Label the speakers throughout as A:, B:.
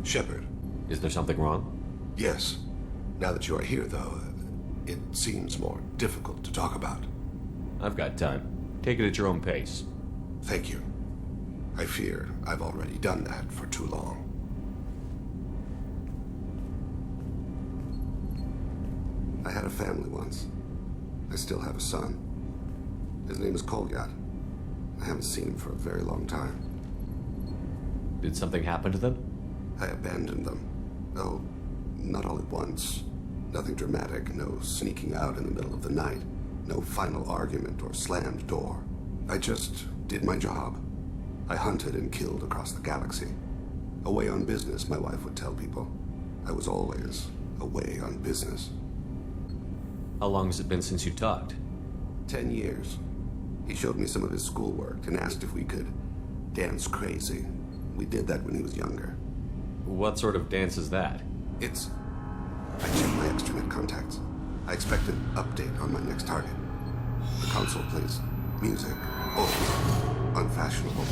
A: Shepard.
B: Is there something wrong?
A: Yes. Now that you are here, though, it seems more difficult to talk about.
B: I've got time. Take it at your own pace.
A: Thank you. I fear I've already done that for too long. I had a family once. I still have a son. His name is Kolyat. I haven't seen him for a very long time.
B: Did something happen to them?
A: I abandoned them. Oh, not all at once. Nothing dramatic, no sneaking out in the middle of the night, no final argument or slammed door. I just did my job. I hunted and killed across the galaxy. Away on business, my wife would tell people. I was always away on business.
B: How long has it been since you talked?
A: 10 years. He showed me some of his schoolwork and asked if we could dance crazy. We did that when he was younger.
B: What sort of dance is that?
A: I checked my extranet contacts. I expect an update on my next target. The console plays music, old, unfashionable.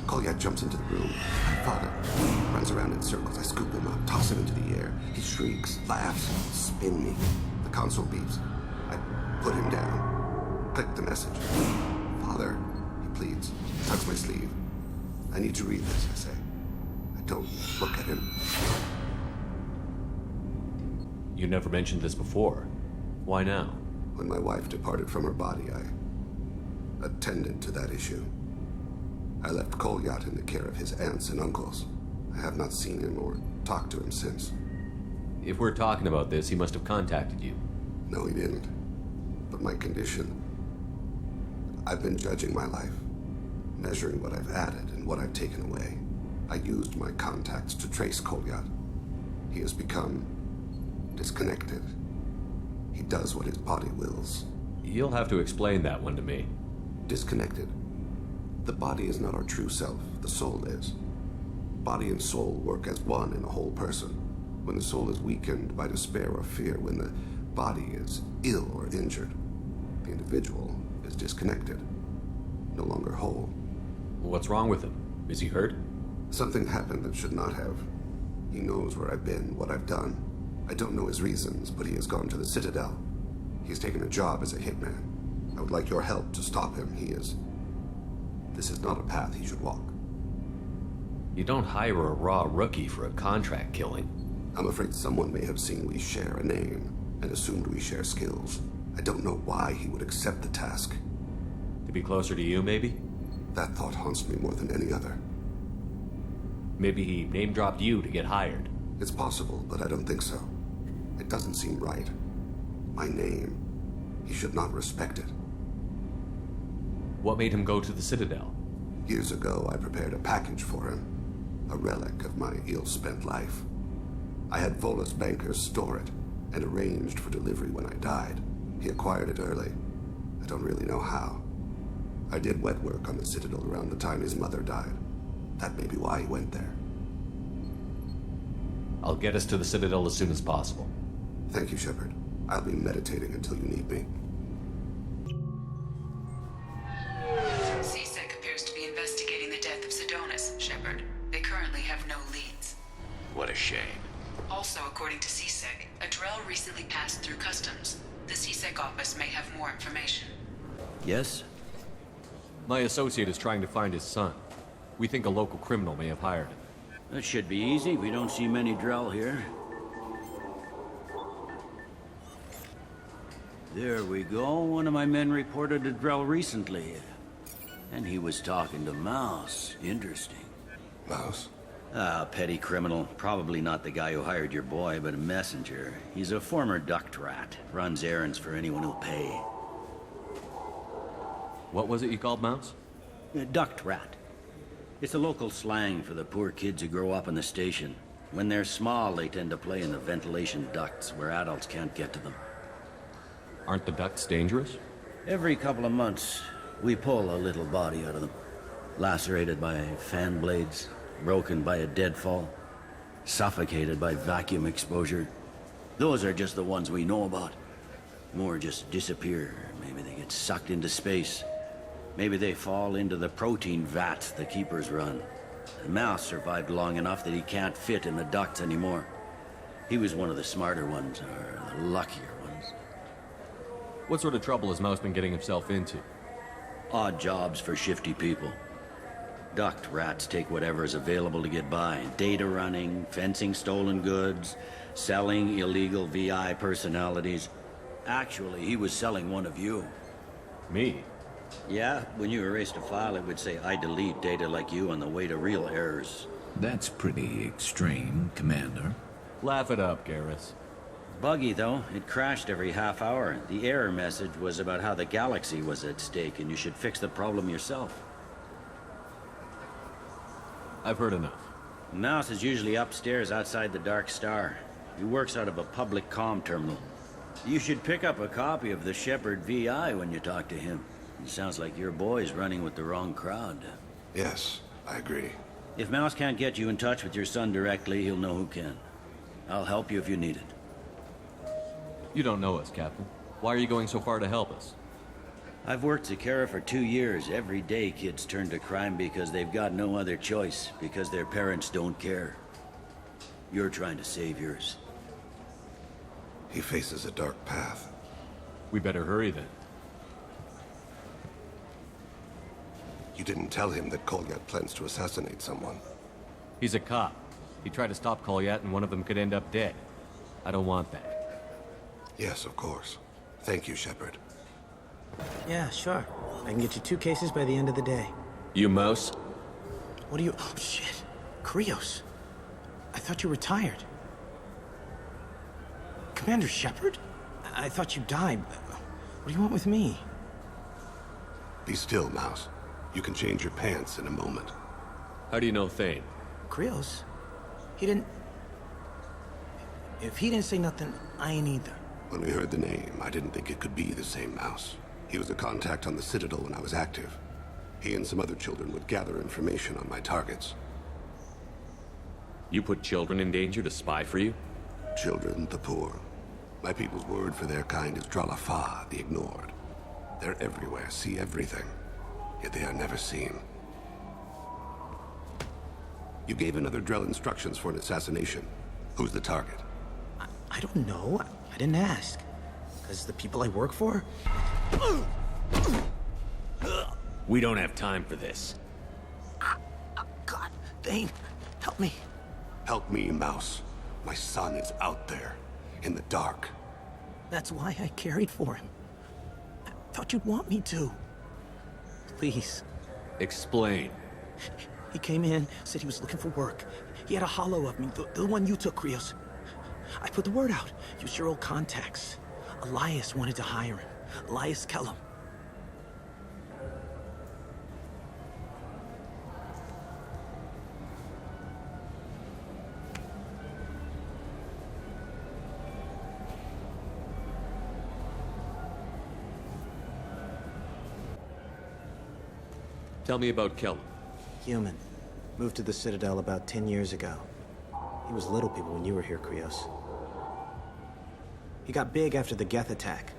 A: Kolyat jumps into the room. I follow. Runs around in circles. I scoop him up, toss him into the air. He shrieks, laughs, spin me. The console beeps. I put him down. Click the message. Father, he pleads. Tugs my sleeve. I need to read this, I say. I don't look at him.
B: You never mentioned this before. Why now?
A: When my wife departed from her body, I attended to that issue. I left Kolyat in the care of his aunts and uncles. I have not seen him or talked to him since.
B: If we're talking about this, he must have contacted you.
A: No, he didn't. But my condition... I've been judging my life, measuring what I've added and what I've taken away. I used my contacts to trace Kolyat. He has become disconnected. He does what his body wills.
B: You'll have to explain that one to me.
A: Disconnected. The body is not our true self, the soul is. Body and soul work as one in a whole person. When the soul is weakened by despair or fear, when the body is ill or injured, the individual is disconnected, no longer whole.
B: What's wrong with him? Is he hurt?
A: Something happened that should not have. He knows where I've been, what I've done. I don't know his reasons, but he has gone to the Citadel. He's taken a job as a hitman. I would like your help to stop him. This is not a path he should walk.
B: You don't hire a raw rookie for a contract killing.
A: I'm afraid someone may have seen we share a name and assumed we share skills. I don't know why he would accept the task.
B: To be closer to you, maybe?
A: That thought haunts me more than any other.
B: Maybe he name-dropped you to get hired.
A: It's possible, but I don't think so. It doesn't seem right. My name. He should not respect it.
B: What made him go to the Citadel?
A: Years ago, I prepared a package for him. A relic of my ill-spent life. I had Volus bankers store it, and arranged for delivery when I died. He acquired it early. I don't really know how. I did wet work on the Citadel around the time his mother died. That may be why he went there.
B: I'll get us to the Citadel as soon as possible.
A: Thank you, Shepard. I'll be meditating until you need me.
C: CSEC appears to be investigating the death of Sidonis, Shepard. They currently have no leads.
D: What a shame.
C: Also, according to CSEC, a Drell recently passed through customs. The CSEC office may have more information.
E: Yes?
B: My associate is trying to find his son. We think a local criminal may have hired him.
E: That should be easy. We don't see many Drell here. There we go. One of my men reported a Drell recently. And he was talking to Mouse. Interesting.
A: Mouse?
E: Ah, petty criminal. Probably not the guy who hired your boy, but a messenger. He's a former duct rat. Runs errands for anyone who'll pay.
B: What was it you called Mouse?
E: A duct rat. It's a local slang for the poor kids who grow up in the station. When they're small, they tend to play in the ventilation ducts where adults can't get to them.
B: Aren't the ducts dangerous?
E: Every couple of months, we pull a little body out of them. Lacerated by fan blades, broken by a deadfall, suffocated by vacuum exposure. Those are just the ones we know about. More just disappear. Maybe they get sucked into space. Maybe they fall into the protein vats the keepers run. The mouse survived long enough that he can't fit in the ducts anymore. He was one of the smarter ones, or the luckier ones.
B: What sort of trouble has Mouse been getting himself into?
E: Odd jobs for shifty people. Duct rats take whatever is available to get by. Data running, fencing stolen goods, selling illegal VI personalities. Actually, he was selling one of you.
B: Me?
E: Yeah, when you erased a file, it would say, I delete data like you on the way to real errors.
D: That's pretty extreme, Commander.
B: Laugh it up, Garrus.
E: Buggy, though. It crashed every half hour. The error message was about how the galaxy was at stake, and you should fix the problem yourself.
B: I've heard enough.
E: Mouse is usually upstairs outside the Dark Star. He works out of a public comm terminal. You should pick up a copy of the Shepherd VI when you talk to him. It sounds like your boy's running with the wrong crowd.
A: Yes, I agree.
E: If Mouse can't get you in touch with your son directly, he'll know who can. I'll help you if you need it.
B: You don't know us, Captain. Why are you going so far to help us?
E: I've worked Zakera for 2 years. Every day kids turn to crime because they've got no other choice, because their parents don't care. You're trying to save yours.
A: He faces a dark path.
B: We better hurry then.
A: You didn't tell him that Kolyat plans to assassinate someone.
B: He's a cop. He tried to stop Kolyat and one of them could end up dead. I don't want that.
A: Yes, of course. Thank you, Shepard.
F: Yeah, sure. I can get you 2 cases by the end of the day.
B: You Mouse?
F: What do you... Oh, shit. Krios. I thought you retired. Commander Shepard? I thought you died. What do you want with me?
A: Be still, Mouse. You can change your pants in a moment.
B: How do you know Thane?
F: Krios? He didn't... If he didn't say nothing, I ain't either.
A: When we heard the name, I didn't think it could be the same Mouse. He was a contact on the Citadel when I was active. He and some other children would gather information on my targets.
B: You put children in danger to spy for you?
A: Children, the poor. My people's word for their kind is Dralafa, the ignored. They're everywhere, see everything. Yet they are never seen. You gave another Drell instructions for an assassination. Who's the target?
F: I don't know. I didn't ask. Because the people I work for?
B: We don't have time for this.
F: God, Thane, help me.
A: Help me, Mouse. My son is out there, in the dark.
F: That's why I carried for him. I thought you'd want me to. Please.
B: Explain.
F: He came in, said he was looking for work. He had a hollow of me, the one you took, Krios. I put the word out. Use your old contacts. Elias wanted to hire him. Elias Kellum.
B: Tell me about Kellum.
F: Human. Moved to the Citadel about 10 years ago. He was little people when you were here, Krios. He got big after the Geth attack.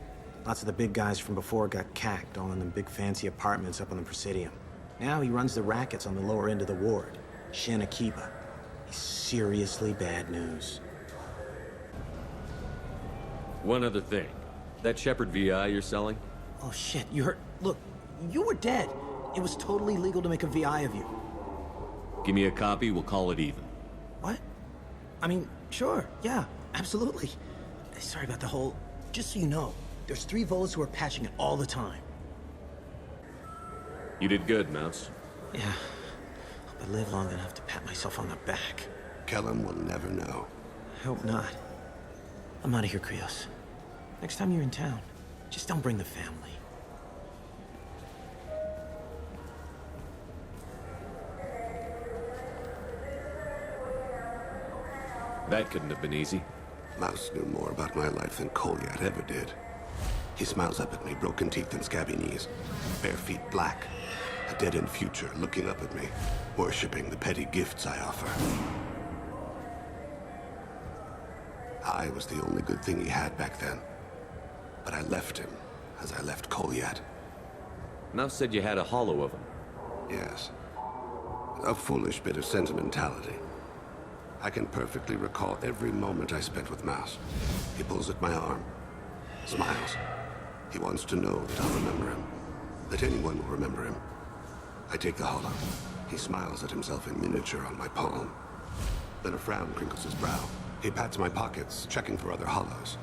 F: Lots of the big guys from before got cacked, all in them big fancy apartments up on the Presidium. Now he runs the rackets on the lower end of the ward, Shin Akiba. He's seriously bad news.
B: One other thing. That Shepherd VI you're selling?
F: Oh shit, you heard? Look, you were dead. It was totally legal to make a VI of you.
B: Give me a copy, we'll call it even.
F: What? I mean, sure, yeah, absolutely. Sorry about the whole... Just so you know, there's 3 Volas who are patching it all the time.
B: You did good, Mouse.
F: Yeah. Hope I live long enough to pat myself on the back.
A: Kellum will never know.
F: I hope not. I'm out of here, Krios. Next time you're in town, just don't bring the family.
B: That couldn't have been easy.
A: Mouse knew more about my life than Kolyat ever did. He smiles up at me, broken teeth and scabby knees. Bare feet black. A dead-end future looking up at me, worshipping the petty gifts I offer. I was the only good thing he had back then. But I left him, as I left Kolyat.
B: Mouse said you had a hollow of him.
A: Yes. A foolish bit of sentimentality. I can perfectly recall every moment I spent with Mouse. He pulls at my arm, smiles. He wants to know that I'll remember him, that anyone will remember him. I take the hollow. He smiles at himself in miniature on my palm. Then a frown crinkles his brow. He pats my pockets, checking for other hollows.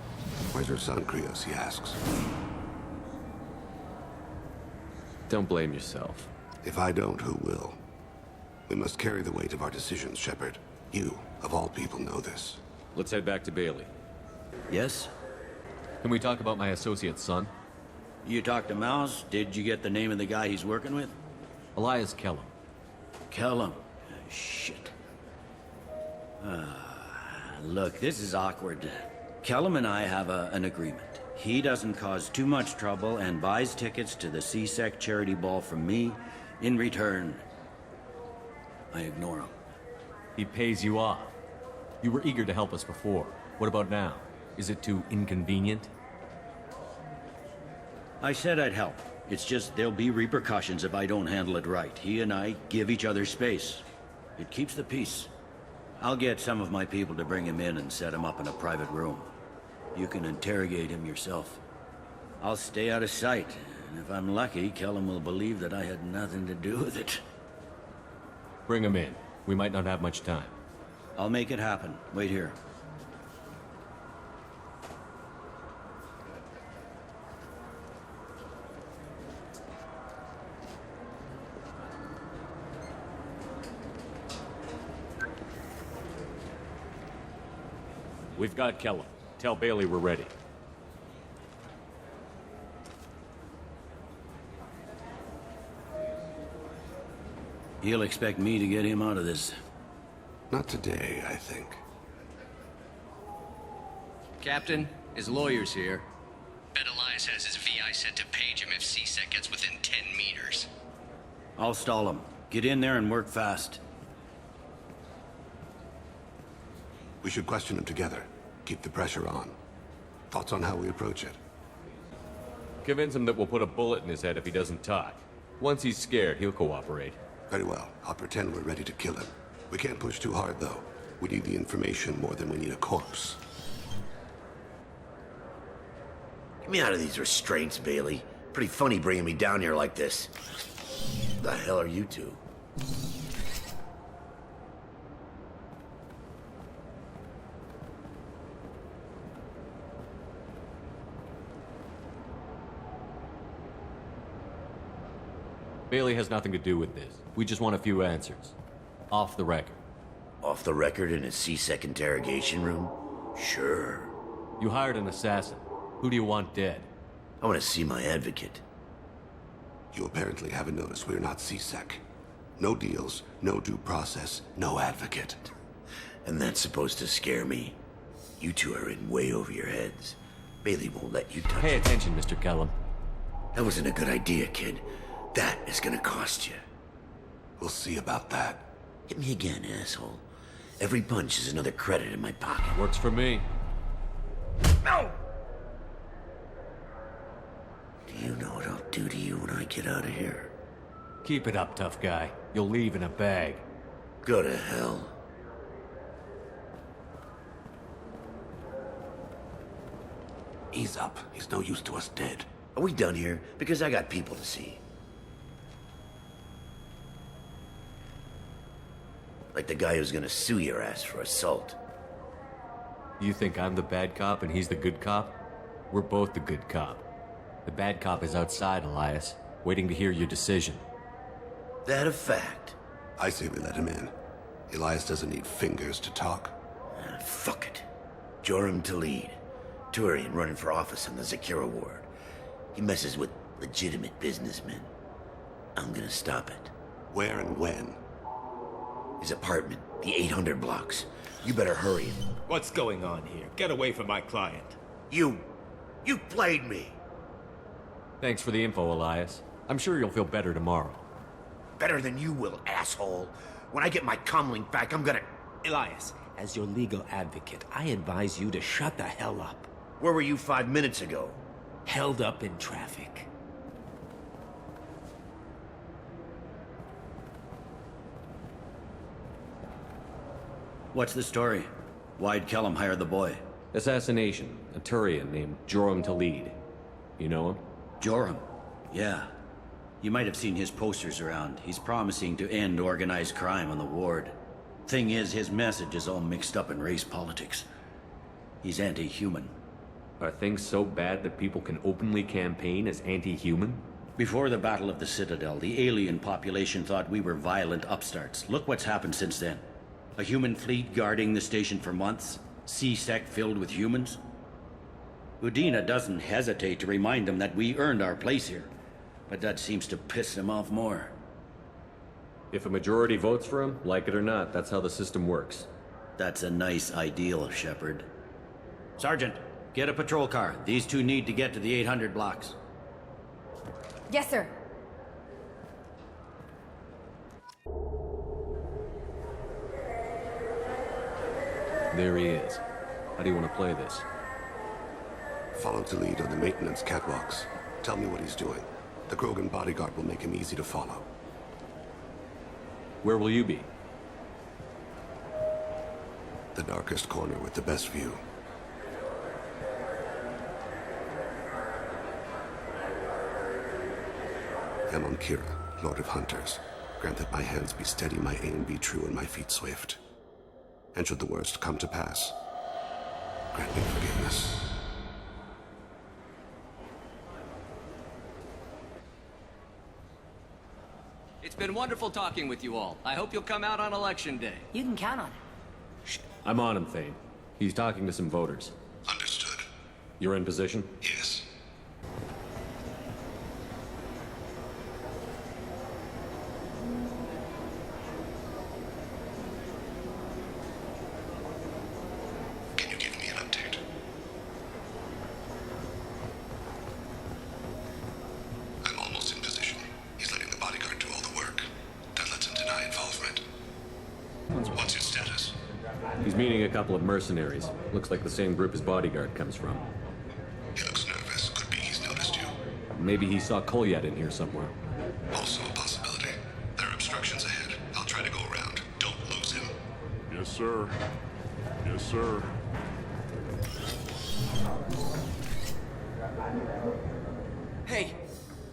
A: Where's your son, Krios? He asks.
B: Don't blame yourself.
A: If I don't, who will? We must carry the weight of our decisions, Shepard. You, of all people, know this.
B: Let's head back to Bailey.
E: Yes?
B: Can we talk about my associate's son?
E: You talked to Mouse? Did you get the name of the guy he's working with?
B: Elias Kellum.
E: Kellum. Shit. Look, this is awkward. Kellum and I have an agreement. He doesn't cause too much trouble and buys tickets to the CSEC charity ball from me. In return, I ignore him.
B: He pays you off. You were eager to help us before. What about now? Is it too inconvenient?
E: I said I'd help. It's just there'll be repercussions if I don't handle it right. He and I give each other space. It keeps the peace. I'll get some of my people to bring him in and set him up in a private room. You can interrogate him yourself. I'll stay out of sight, and if I'm lucky, Kellum will believe that I had nothing to do with it.
B: Bring him in. We might not have much time.
E: I'll make it happen. Wait here.
B: We've got Kellum. Tell Bailey we're ready.
E: He'll expect me to get him out of this.
A: Not today, I think.
G: Captain, his lawyer's here. Bet Elias has his VI set to page him if CSEC gets within 10 meters.
E: I'll stall him. Get in there and work fast.
A: We should question him together. Keep the pressure on. Thoughts on how we approach it?
B: Convince him that we'll put a bullet in his head if he doesn't talk. Once he's scared, he'll cooperate.
A: Very well. I'll pretend we're ready to kill him. We can't push too hard, though. We need the information more than we need a corpse.
H: Get me out of these restraints, Bailey. Pretty funny bringing me down here like this. The hell are you two?
B: Bailey has nothing to do with this. We just want a few answers. Off the record.
H: Off the record in a CSEC interrogation room? Sure.
B: You hired an assassin. Who do you want dead?
H: I want to see my advocate.
A: You apparently haven't noticed we're not CSEC. No deals, no due process, no advocate.
H: And that's supposed to scare me. You two are in way over your heads. Bailey won't let you touch
B: Pay
H: it.
B: attention, Mr. Kellum.
H: That wasn't a good idea, kid. That is gonna cost you.
A: We'll see about that.
H: Hit me again, asshole. Every punch is another credit in my pocket.
B: Works for me.
H: No! Do you know what I'll do to you when I get out of here?
B: Keep it up, tough guy. You'll leave in a bag.
H: Go to hell.
A: Ease up. He's no use to us dead.
H: Are we done here? Because I got people to see. Like the guy who's gonna sue your ass for assault.
B: You think I'm the bad cop and he's the good cop? We're both the good cop. The bad cop is outside, Elias, waiting to hear your decision.
H: That a fact?
A: I say we let him in. Elias doesn't need fingers to talk.
H: Fuck it. Joram Talid. Turian running for office on the Zakira ward. He messes with legitimate businessmen. I'm gonna stop it.
A: Where and when?
H: His apartment, the 800 blocks. You better hurry.
I: What's going on here? Get away from my client.
H: You played me.
B: Thanks for the info, Elias. I'm sure you'll feel better tomorrow.
H: Better than you will, asshole. When I get my comlink back, I'm gonna...
I: Elias, as your legal advocate, I advise you to shut the hell up.
H: Where were you 5 minutes ago?
I: Held up in traffic.
E: What's the story? Why'd Kellum hire the boy?
B: Assassination. A Turian named Joram Talid. You know him?
E: Joram? Yeah. You might have seen his posters around. He's promising to end organized crime on the ward. Thing is, his message is all mixed up in race politics. He's anti-human.
B: Are things so bad that people can openly campaign as anti-human?
E: Before the Battle of the Citadel, the alien population thought we were violent upstarts. Look what's happened since then. A human fleet guarding the station for months. C-Sec filled with humans. Udina doesn't hesitate to remind them that we earned our place here. But that seems to piss them off more.
B: If a majority votes for him, like it or not, that's how the system works.
E: That's a nice ideal, Shepard. Sergeant, get a patrol car. These two need to get to the 800 blocks.
J: Yes, sir.
B: There he is. How do you want to play this?
A: Follow the lead on the maintenance catwalks. Tell me what he's doing. The Krogan bodyguard will make him easy to follow.
B: Where will you be?
A: The darkest corner with the best view. I'm on Kira, Lord of Hunters. Grant that my hands be steady, my aim be true, and my feet swift. And should the worst come to pass, grant me forgiveness.
G: It's been wonderful talking with you all. I hope you'll come out on Election Day.
J: You can count on it.
B: I'm on him, Thane. He's talking to some voters.
A: Understood.
B: You're in position?
A: Yes. Can you give me an update? I'm almost in position. He's letting the bodyguard do all the work. That lets him deny involvement. What's his status?
B: He's meeting a couple of mercenaries. Looks like the same group his bodyguard comes from.
A: He looks nervous. Could be he's noticed you.
B: Maybe he saw Kolyat in here somewhere.
A: Also a possibility. There are obstructions ahead. I'll try to go around. Don't lose him.
K: Yes, sir. Yes, sir.
I: Hey,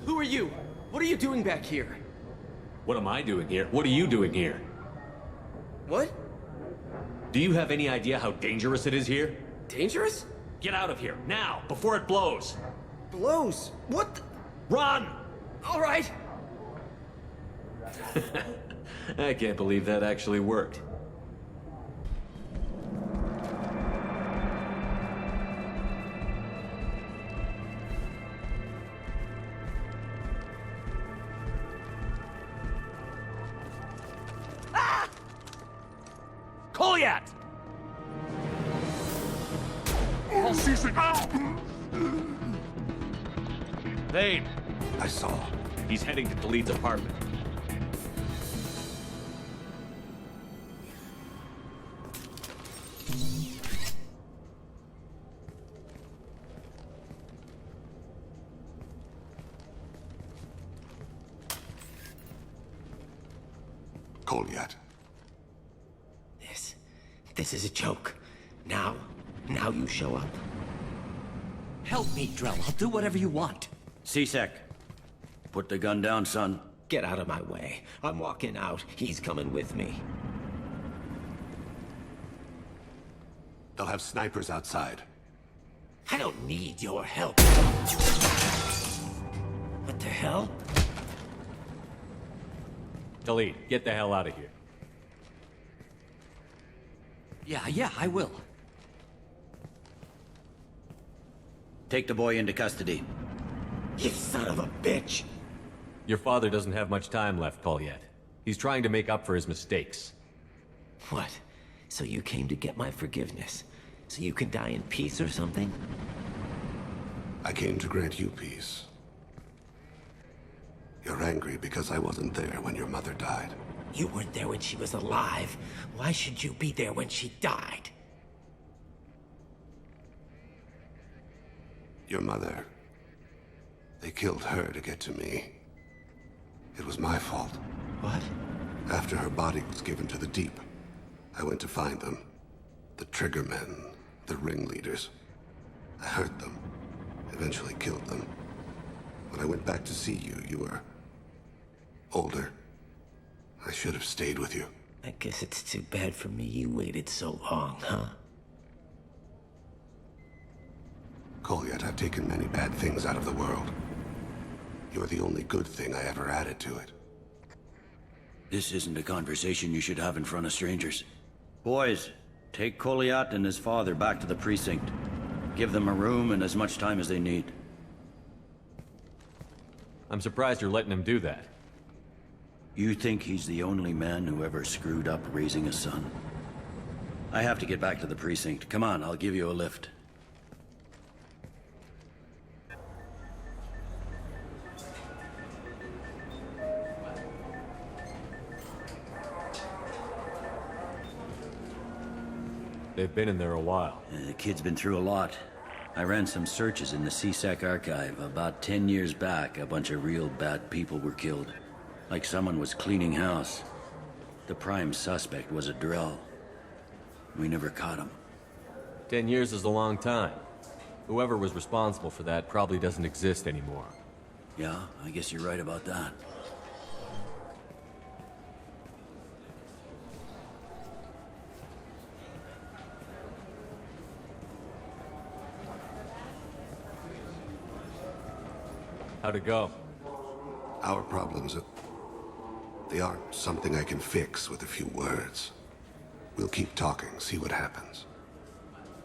I: who are you? What are you doing back here?
B: What am I doing here? What are you doing here?
I: What?
B: Do you have any idea how dangerous it is here?
I: Dangerous?
B: Get out of here, now, before it blows!
I: Blows? What?
B: Run!
I: All right.
B: I can't believe that actually worked.
I: Kolyat!
B: Thane!
A: I saw.
B: He's heading to Talid's apartment.
A: Kolyat.
I: This is a joke. Now you show up. Help me, Drell. I'll do whatever you want.
E: C-Sec, put the gun down, son.
I: Get out of my way. I'm walking out. He's coming with me.
A: They'll have snipers outside.
I: I don't need your help. What the hell?
B: Talid, get the hell out of here.
I: Yeah, I will.
E: Take the boy into custody.
I: You son of a bitch!
B: Your father doesn't have much time left, Kolyat. He's trying to make up for his mistakes.
I: What? So you came to get my forgiveness? So you can die in peace or something?
A: I came to grant you peace. You're angry because I wasn't there when your mother died.
I: You weren't there when she was alive. Why should you be there when she died?
A: Your mother. They killed her to get to me. It was my fault.
I: What?
A: After her body was given to the Deep, I went to find them. The triggermen, the ringleaders. I hurt them, eventually killed them. When I went back to see you, you were older. I should have stayed with you.
I: I guess it's too bad for me you waited so long, huh?
A: Kolyat, I've taken many bad things out of the world. You're the only good thing I ever added to it.
E: This isn't a conversation you should have in front of strangers. Boys, take Kolyat and his father back to the precinct. Give them a room and as much time as they need.
B: I'm surprised you're letting him do that.
E: You think he's the only man who ever screwed up raising a son? I have to get back to the precinct. Come on, I'll give you a lift.
B: They've been in there a while.
E: The kid's been through a lot. I ran some searches in the CSEC archive. About 10 years back, a bunch of real bad people were killed. Like someone was cleaning house. The prime suspect was a Drell. We never caught him.
B: 10 years is a long time. Whoever was responsible for that probably doesn't exist anymore.
E: Yeah, I guess you're right about that.
B: How'd it go?
A: Our problems, they aren't something I can fix with a few words. We'll keep talking, see what happens.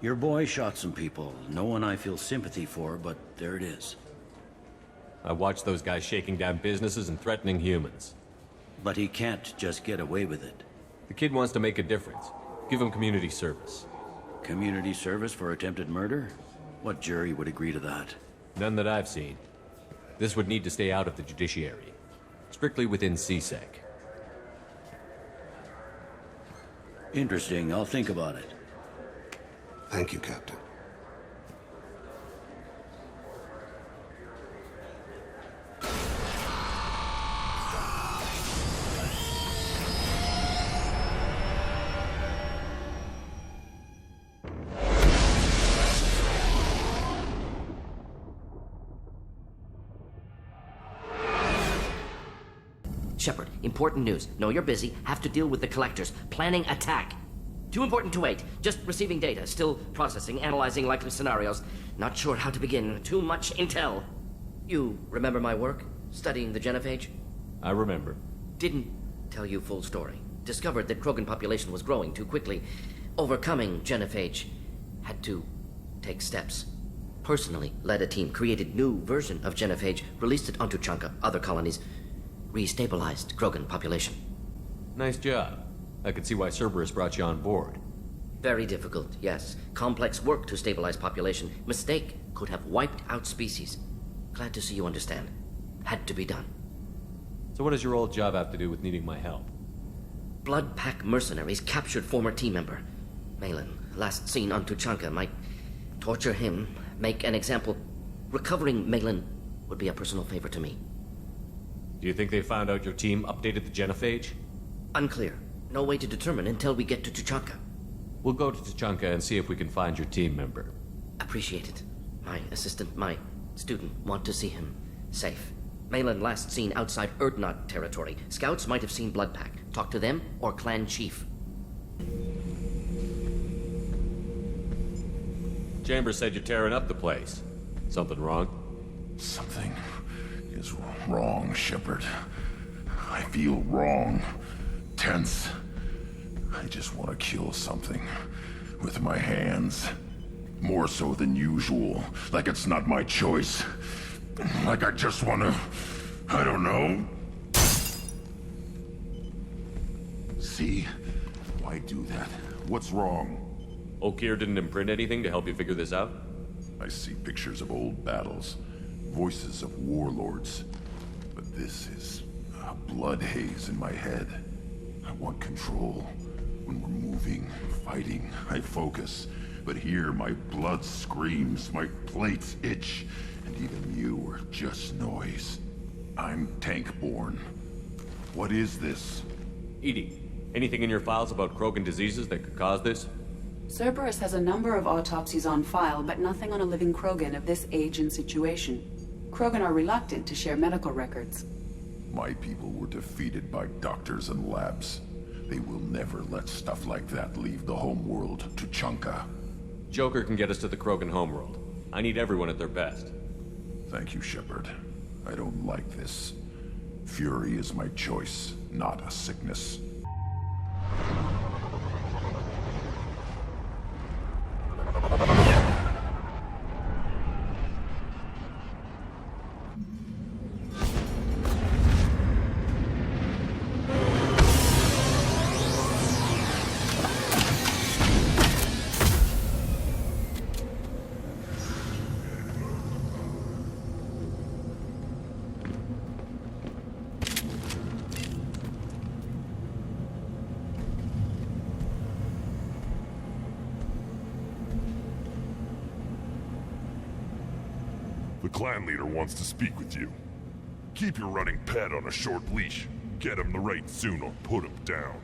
E: Your boy shot some people. No one I feel sympathy for, but there it is.
B: I watched those guys shaking down businesses and threatening humans.
E: But he can't just get away with it.
B: The kid wants to make a difference. Give him community service.
E: Community service for attempted murder? What jury would agree to that?
B: None that I've seen. This would need to stay out of the judiciary. Strictly within CSEC.
E: Interesting. I'll think about it.
A: Thank you, Captain.
I: Shepard, important news. Know you're busy. Have to deal with the collectors. Planning attack. Too important to wait. Just receiving data. Still processing, analyzing likely scenarios. Not sure how to begin. Too much intel. You remember my work? Studying the genophage?
B: I remember.
I: Didn't tell you full story. Discovered that Krogan population was growing too quickly. Overcoming genophage. Had to take steps. Personally led a team, created new version of genophage, released it onto Chanka, other colonies. Restabilized Krogan population.
B: Nice job. I could see why Cerberus brought you on board.
I: Very difficult, yes. Complex work to stabilize population. Mistake could have wiped out species. Glad to see you understand. Had to be done.
B: So what does your old job have to do with needing my help?
I: Blood Pack mercenaries captured former team member. Malin, last seen on Tuchanka, might torture him, make an example. Recovering Malin would be a personal favor to me.
B: Do you think they found out your team updated the genophage?
I: Unclear. No way to determine until we get to Tuchanka.
B: We'll go to Tuchanka and see if we can find your team member.
I: Appreciate it. My assistant, my student, want to see him safe. Malin last seen outside Erdnot territory. Scouts might have seen Blood Pack. Talk to them or clan chief.
B: Chambers said you're tearing up the place. Something wrong?
K: Something is wrong, Shepard. I feel wrong. Tense. I just want to kill something. With my hands. More so than usual. Like it's not my choice. Like I just want to... I don't know. See? Why do that? What's wrong?
B: Okir didn't imprint anything to help you figure this out?
K: I see pictures of old battles. Voices of warlords. But this is a blood haze in my head. I want control. When we're moving, fighting, I focus. But here, my blood screams, my plates itch, and even you are just noise. I'm tank-born. What is this?
B: EDI, Anything in your files about Krogan diseases that could cause this?
C: Cerberus has a number of autopsies on file, but nothing on a living Krogan of this age and situation. Krogan are reluctant to share medical records.
K: My people were defeated by doctors and labs. They will never let stuff like that leave the homeworld to Chunka.
B: Joker can get us to the Krogan homeworld. I need everyone at their best.
K: Thank you, Shepard. I don't like this. Fury is my choice, not a sickness.
L: The clan leader wants to speak with you. Keep your running pet on a short leash. Get him the right soon or put him down.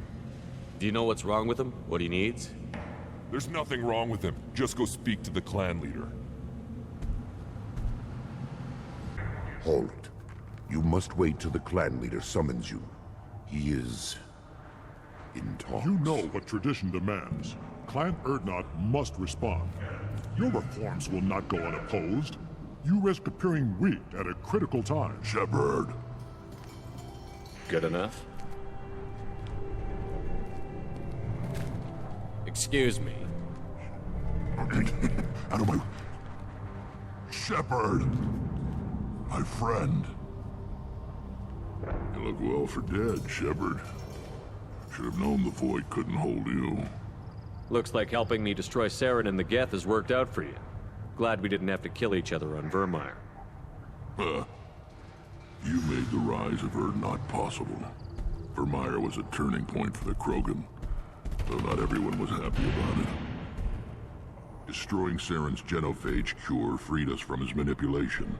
B: Do you know what's wrong with him? What he needs?
L: There's nothing wrong with him. Just go speak to the clan leader.
K: Halt. You must wait till the clan leader summons you. He is... in talks.
M: You know what tradition demands. Clan Urdnot must respond. Your reforms will not go unopposed. You risk appearing weak at a critical time.
K: Shepard.
B: Good enough? Excuse me.
K: Out of my... Shepard! My friend. You look well for dead, Shepard. Should have known the Void couldn't hold you.
B: Looks like helping me destroy Saren and the Geth has worked out for you. Glad we didn't have to kill each other on Vermeer.
K: You made the rise of Urdnot possible. Vermeer was a turning point for the Krogan, though not everyone was happy about it. Destroying Saren's genophage cure freed us from his manipulation.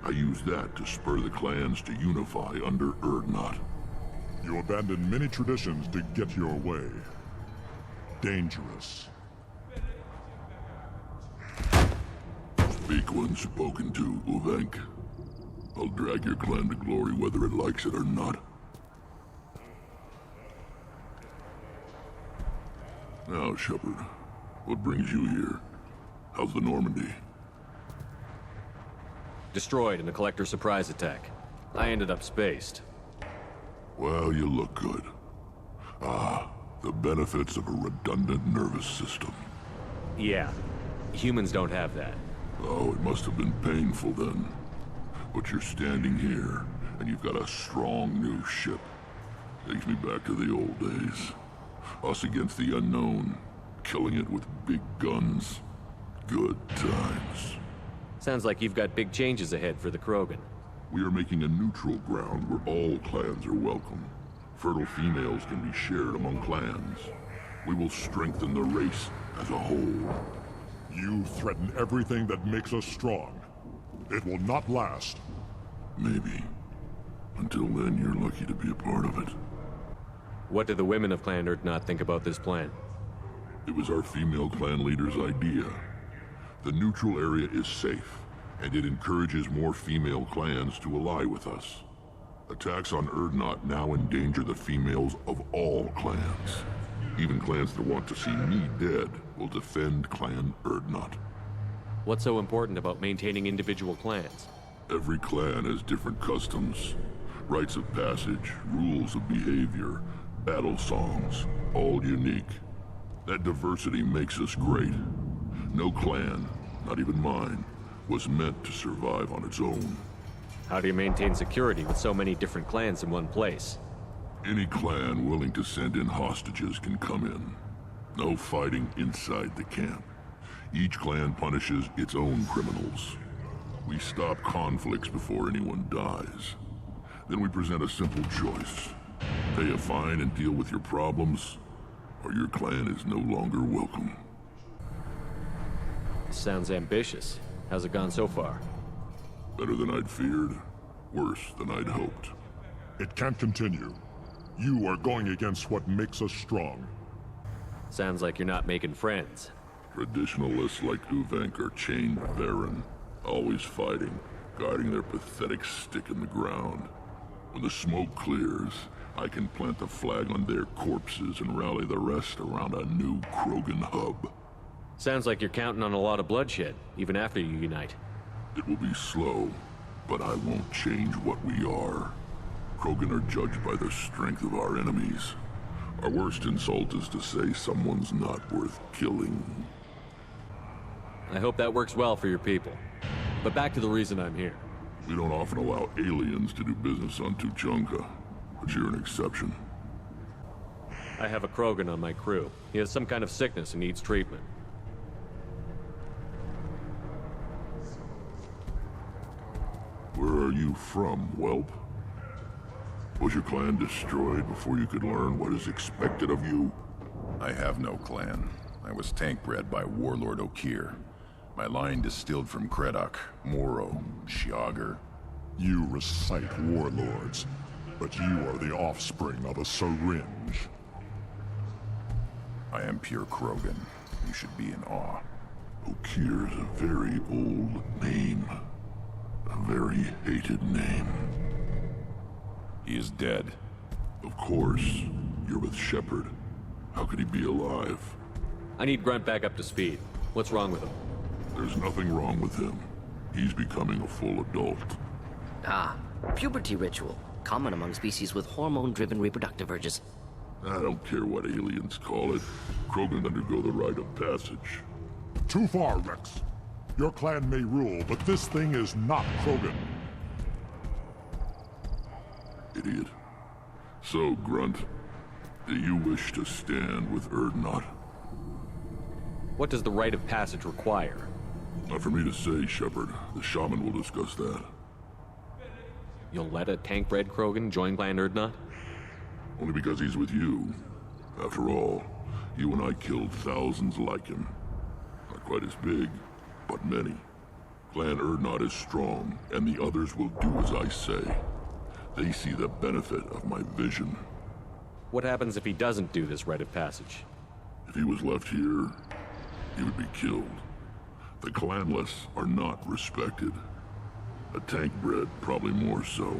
K: I used that to spur the clans to unify under Urdnot.
M: You abandoned many traditions to get your way. Dangerous.
K: Speak when spoken to, Uvenk. I'll drag your clan to glory whether it likes it or not. Now, Shepard, what brings you here? How's the Normandy?
B: Destroyed in a collector surprise attack. I ended up spaced.
K: Well, you look good. Ah, the benefits of a redundant nervous system.
B: Yeah, humans don't have that.
K: Oh, it must have been painful then. But you're standing here, and you've got a strong new ship. Takes me back to the old days. Us against the unknown, killing it with big guns. Good times.
B: Sounds like you've got big changes ahead for the Krogan.
K: We are making a neutral ground where all clans are welcome. Fertile females can be shared among clans. We will strengthen the race as a whole.
M: You threaten everything that makes us strong. It will not last.
K: Maybe. Until then, you're lucky to be a part of it.
B: What do the women of Clan Urdnot think about this plan?
K: It was our female clan leader's idea. The neutral area is safe, and it encourages more female clans to ally with us. Attacks on Urdnot now endanger the females of all clans. Even clans that want to see me dead will defend Clan Urdnot.
B: What's so important about maintaining individual clans?
K: Every clan has different customs, rites of passage, rules of behavior, battle songs, all unique. That diversity makes us great. No clan, not even mine, was meant to survive on its own.
B: How do you maintain security with so many different clans in one place?
K: Any clan willing to send in hostages can come in. No fighting inside the camp. Each clan punishes its own criminals. We stop conflicts before anyone dies. Then we present a simple choice. Pay a fine and deal with your problems, or your clan is no longer welcome.
B: Sounds ambitious. How's it gone so far?
K: Better than I'd feared, worse than I'd hoped.
M: It can't continue. You are going against what makes us strong.
B: Sounds like you're not making friends.
K: Traditionalists like Uvenk are chained Varen, always fighting, guarding their pathetic stick in the ground. When the smoke clears, I can plant the flag on their corpses and rally the rest around a new Krogan hub.
B: Sounds like you're counting on a lot of bloodshed, even after you unite.
K: It will be slow, but I won't change what we are. Krogan are judged by the strength of our enemies. Our worst insult is to say someone's not worth killing.
B: I hope that works well for your people. But back to the reason I'm here.
K: We don't often allow aliens to do business on Tuchanka, but you're an exception.
B: I have a Krogan on my crew. He has some kind of sickness and needs treatment.
K: Where are you from, whelp? Was your clan destroyed before you could learn what is expected of you?
N: I have no clan. I was tank bred by Warlord Okir. My line distilled from Kredok, Moro, Shiagar.
M: You recite warlords, but you are the offspring of a syringe.
N: I am pure Krogan. You should be in awe.
K: Okir's a very old name. A very hated name.
N: He is dead.
K: Of course. You're with Shepard. How could he be alive?
B: I need Grunt back up to speed. What's wrong with him?
K: There's nothing wrong with him. He's becoming a full adult.
I: Ah, puberty ritual. Common among species with hormone-driven reproductive urges.
K: I don't care what aliens call it. Krogan undergo the rite of passage.
M: Too far, Rex. Your clan may rule, but this thing is not Krogan.
K: Idiot. So, Grunt, do you wish to stand with Urdnot?
B: What does the rite of passage require?
K: Not for me to say, Shepard. The shaman will discuss that.
B: You'll let a tank-bred Krogan join Clan Urdnot?
K: Only because he's with you. After all, you and I killed thousands like him. Not quite as big, but many. Clan Urdnot is strong, and the others will do as I say. They see the benefit of my vision.
B: What happens if he doesn't do this rite of passage?
K: If he was left here, he would be killed. The clanless are not respected. A tank bred, probably more so.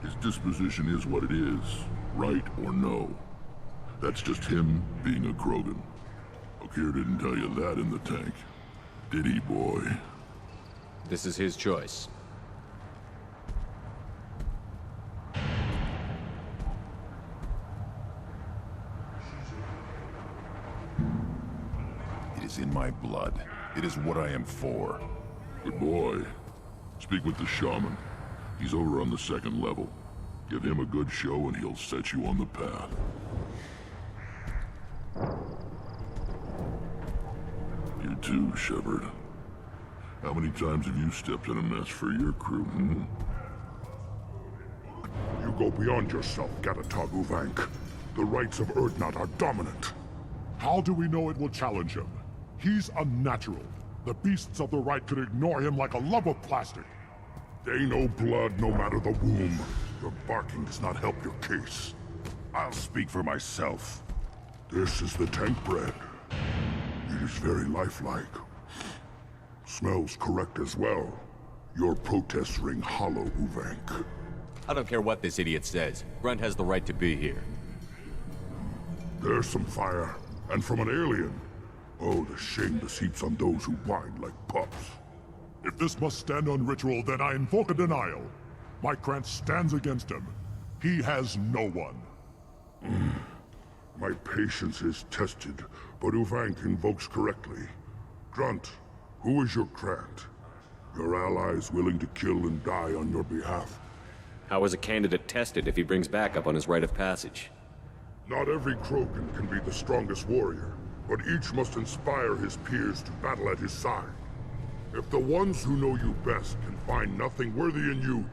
K: His disposition is what it is, right or no. That's just him being a Krogan. Okir didn't tell you that in the tank. Did he, boy?
B: This is his choice.
N: It is in my blood. It is what I am for.
K: Good boy. Speak with the shaman. He's over on the second level. Give him a good show and he'll set you on the path. You too, Shepard. How many times have you stepped in a mess for your crew,
M: You go beyond yourself, Gatatog Uvank. The rights of Urdnot are dominant. How do we know it will challenge him? He's unnatural. The beasts of the right could ignore him like a lump of plastic. They know blood no matter the womb. Your barking does not help your case. I'll speak for myself. This is the tank bread. It is very lifelike. Smells correct as well. Your protests ring hollow, Uvank.
B: I don't care what this idiot says. Grunt has the right to be here.
M: There's some fire, and from an alien. Oh, the shame this heaps on those who whine like pups. If this must stand on ritual, then I invoke a denial. My Krantz stands against him. He has no one. My patience is tested, but Uvank invokes correctly. Grunt, who is your Krant? Your allies willing to kill and die on your behalf?
B: How is a candidate tested if he brings backup on his rite of passage?
M: Not every Krogan can be the strongest warrior, but each must inspire his peers to battle at his side. If the ones who know you best can find nothing worthy in you,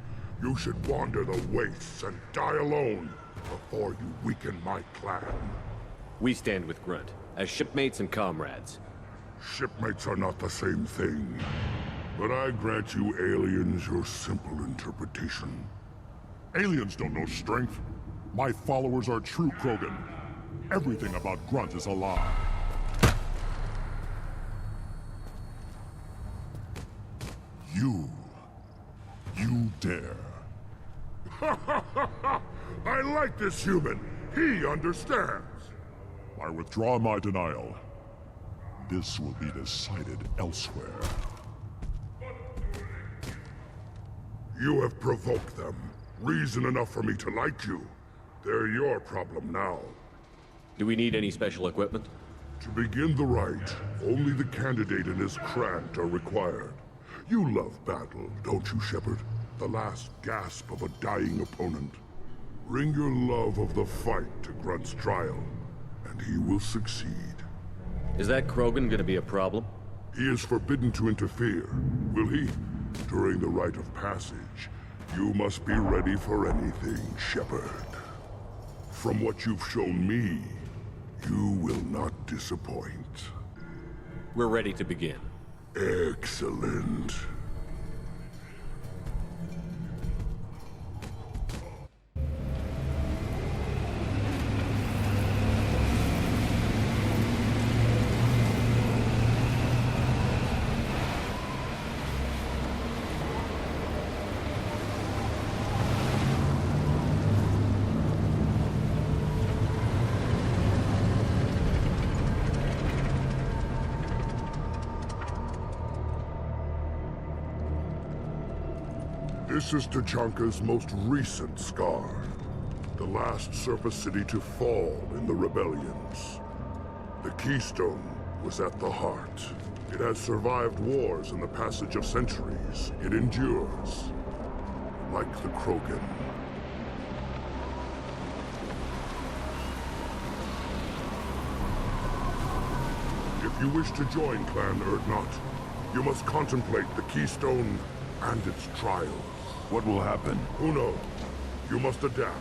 M: you should wander the wastes and die alone before you weaken my clan.
B: We stand with Grunt, as shipmates and comrades.
M: Shipmates are not the same thing. But I grant you aliens your simple interpretation. Aliens don't know strength. My followers are true Krogan. Everything about Grunt is a lie. You dare. I like this human. He understands. I withdraw my denial. This will be decided elsewhere. You have provoked them. Reason enough for me to like you. They're your problem now.
B: Do we need any special equipment?
M: To begin the rite, only the candidate and his Krant are required. You love battle, don't you, Shepard? The last gasp of a dying opponent. Bring your love of the fight to Grunt's trial, and he will succeed.
B: Is that Krogan gonna be a problem?
M: He is forbidden to interfere, will he? During the rite of passage, you must be ready for anything, Shepard. From what you've shown me, you will not disappoint.
B: We're ready to begin.
M: Excellent. This is Tachanka's most recent scar. The last surface city to fall in the rebellions. The Keystone was at the heart. It has survived wars and the passage of centuries. It endures. Like the Krogan. If you wish to join Clan Urdnot, you must contemplate the Keystone and its trials.
N: What will happen?
M: Who knows? You must adapt.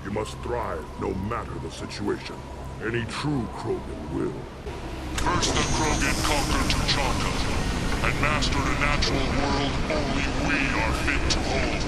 M: You must thrive, no matter the situation. Any true Krogan will.
L: First the Krogan conquered Tachanka, and mastered a natural world only we are fit to hold.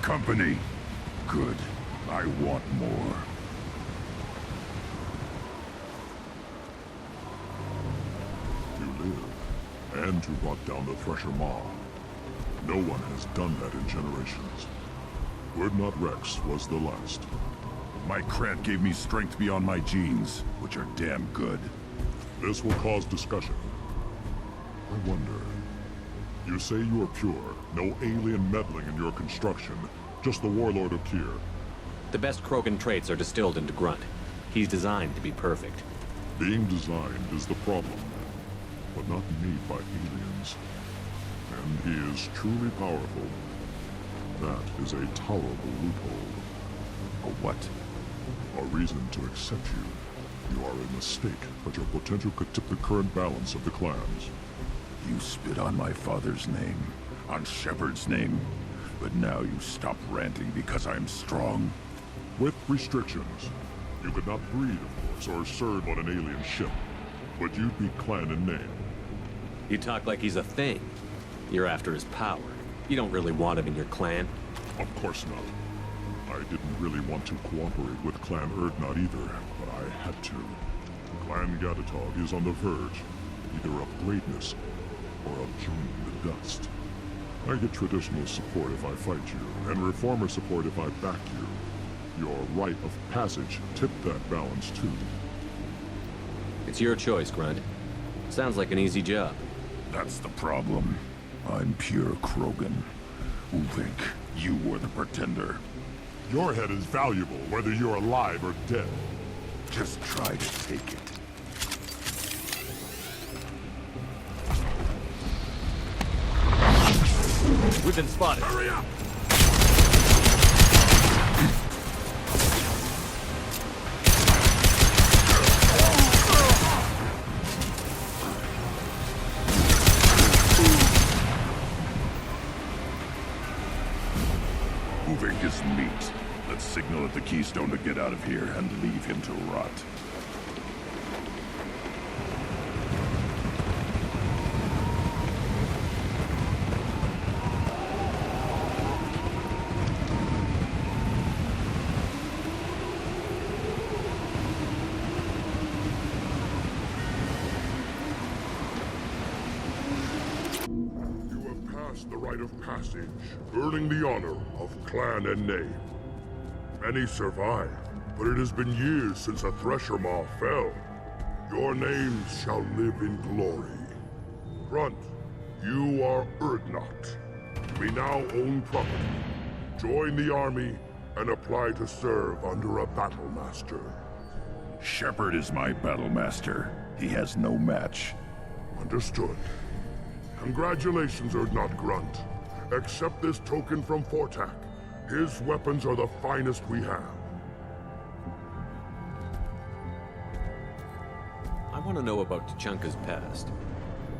M: Company. Good. I want more. You live, and you brought down the Thresher Maw. No one has done that in generations. Urdnot Rex was the last.
N: My Krant gave me strength beyond my genes, which are damn good.
M: This will cause discussion. I wonder... You say you are pure, no alien meddling in your construction, just the Warlord of Tyr.
B: The best Krogan traits are distilled into Grunt. He's designed to be perfect.
M: Being designed is the problem, but not made by aliens. And he is truly powerful. That is a tolerable loophole.
N: A what?
M: A reason to accept you. You are a mistake, but your potential could tip the current balance of the clans.
N: You spit on my father's name, on Shepard's name, but now you stop ranting because I'm strong?
M: With restrictions. You could not breed, of course, or serve on an alien ship, but you'd be clan in name.
B: You talk like he's a thing. You're after his power. You don't really want him in your clan.
M: Of course not. I didn't really want to cooperate with Clan Urdnot either, but I had to. Clan Gatatog is on the verge, either of greatness or of joining the dust. I get traditional support if I fight you, and reformer support if I back you. Your rite of passage tipped that balance too.
B: It's your choice, Grunt. Sounds like an easy job.
N: That's the problem. I'm pure Krogan. Ulvink, you were the pretender.
M: Your head is valuable, whether you're alive or dead.
N: Just try to take it.
B: We've been spotted.
M: Hurry up!
N: Ulvink is meat. Let's signal at the Keystone to get out of here and leave him to rot.
M: The rite of passage, earning the honor of clan and name. Many survive, but it has been years since a Thresher Maw fell. Your names shall live in glory. Grunt, you are Urdnot. You may now own property. Join the army and apply to serve under a battle master.
N: Shepard is my battle master. He has no match.
M: Understood. Congratulations, Urdnot Grunt. Accept this token from Fortak. His weapons are the finest we have.
B: I want to know about Tuchanka's past.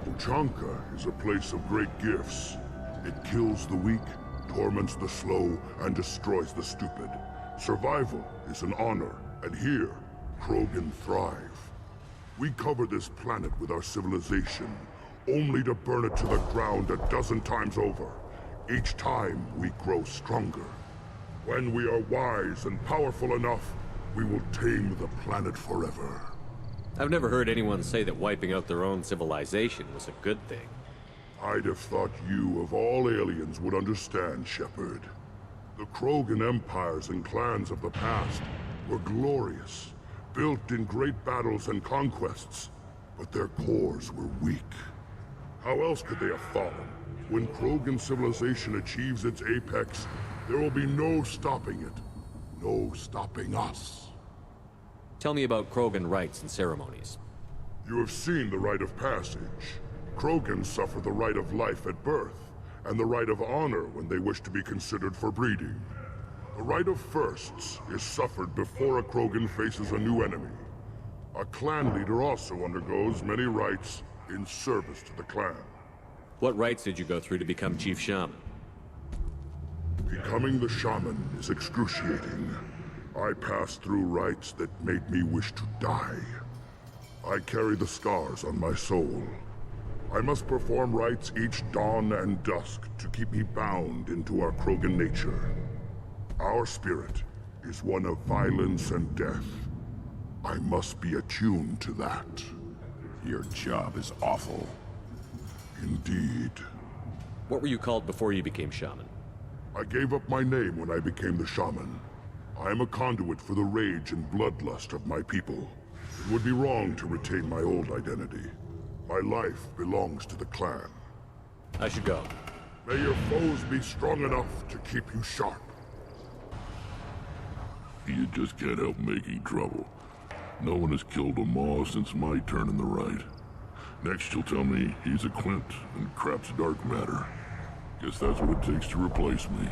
M: Tuchanka is a place of great gifts. It kills the weak, torments the slow, and destroys the stupid. Survival is an honor, and here, Krogan thrive. We cover this planet with our civilization, only to burn it to the ground a dozen times over. Each time, we grow stronger. When we are wise and powerful enough, we will tame the planet forever.
B: I've never heard anyone say that wiping out their own civilization was a good thing.
M: I'd have thought you, of all aliens, would understand, Shepard. The Krogan empires and clans of the past were glorious, built in great battles and conquests, but their cores were weak. How else could they have fallen? When Krogan civilization achieves its apex, there will be no stopping it. No stopping us.
B: Tell me about Krogan rites and ceremonies.
M: You have seen the rite of passage. Krogans suffer the rite of life at birth, and the rite of honor when they wish to be considered for breeding. The rite of firsts is suffered before a Krogan faces a new enemy. A clan leader also undergoes many rites in service to the clan.
B: What rites did you go through to become Chief Shaman?
M: Becoming the shaman is excruciating. I passed through rites that made me wish to die. I carry the scars on my soul. I must perform rites each dawn and dusk to keep me bound into our Krogan nature. Our spirit is one of violence and death. I must be attuned to that.
N: Your job is awful.
M: Indeed.
B: What were you called before you became shaman?
M: I gave up my name when I became the shaman. I am a conduit for the rage and bloodlust of my people. It would be wrong to retain my old identity. My life belongs to the clan.
B: I should go.
M: May your foes be strong enough to keep you sharp.
K: You just can't help making trouble. No one has killed a Maw since my turn in the right. Next you'll tell me he's a Clint and crap's dark matter. Guess that's what it takes to replace me.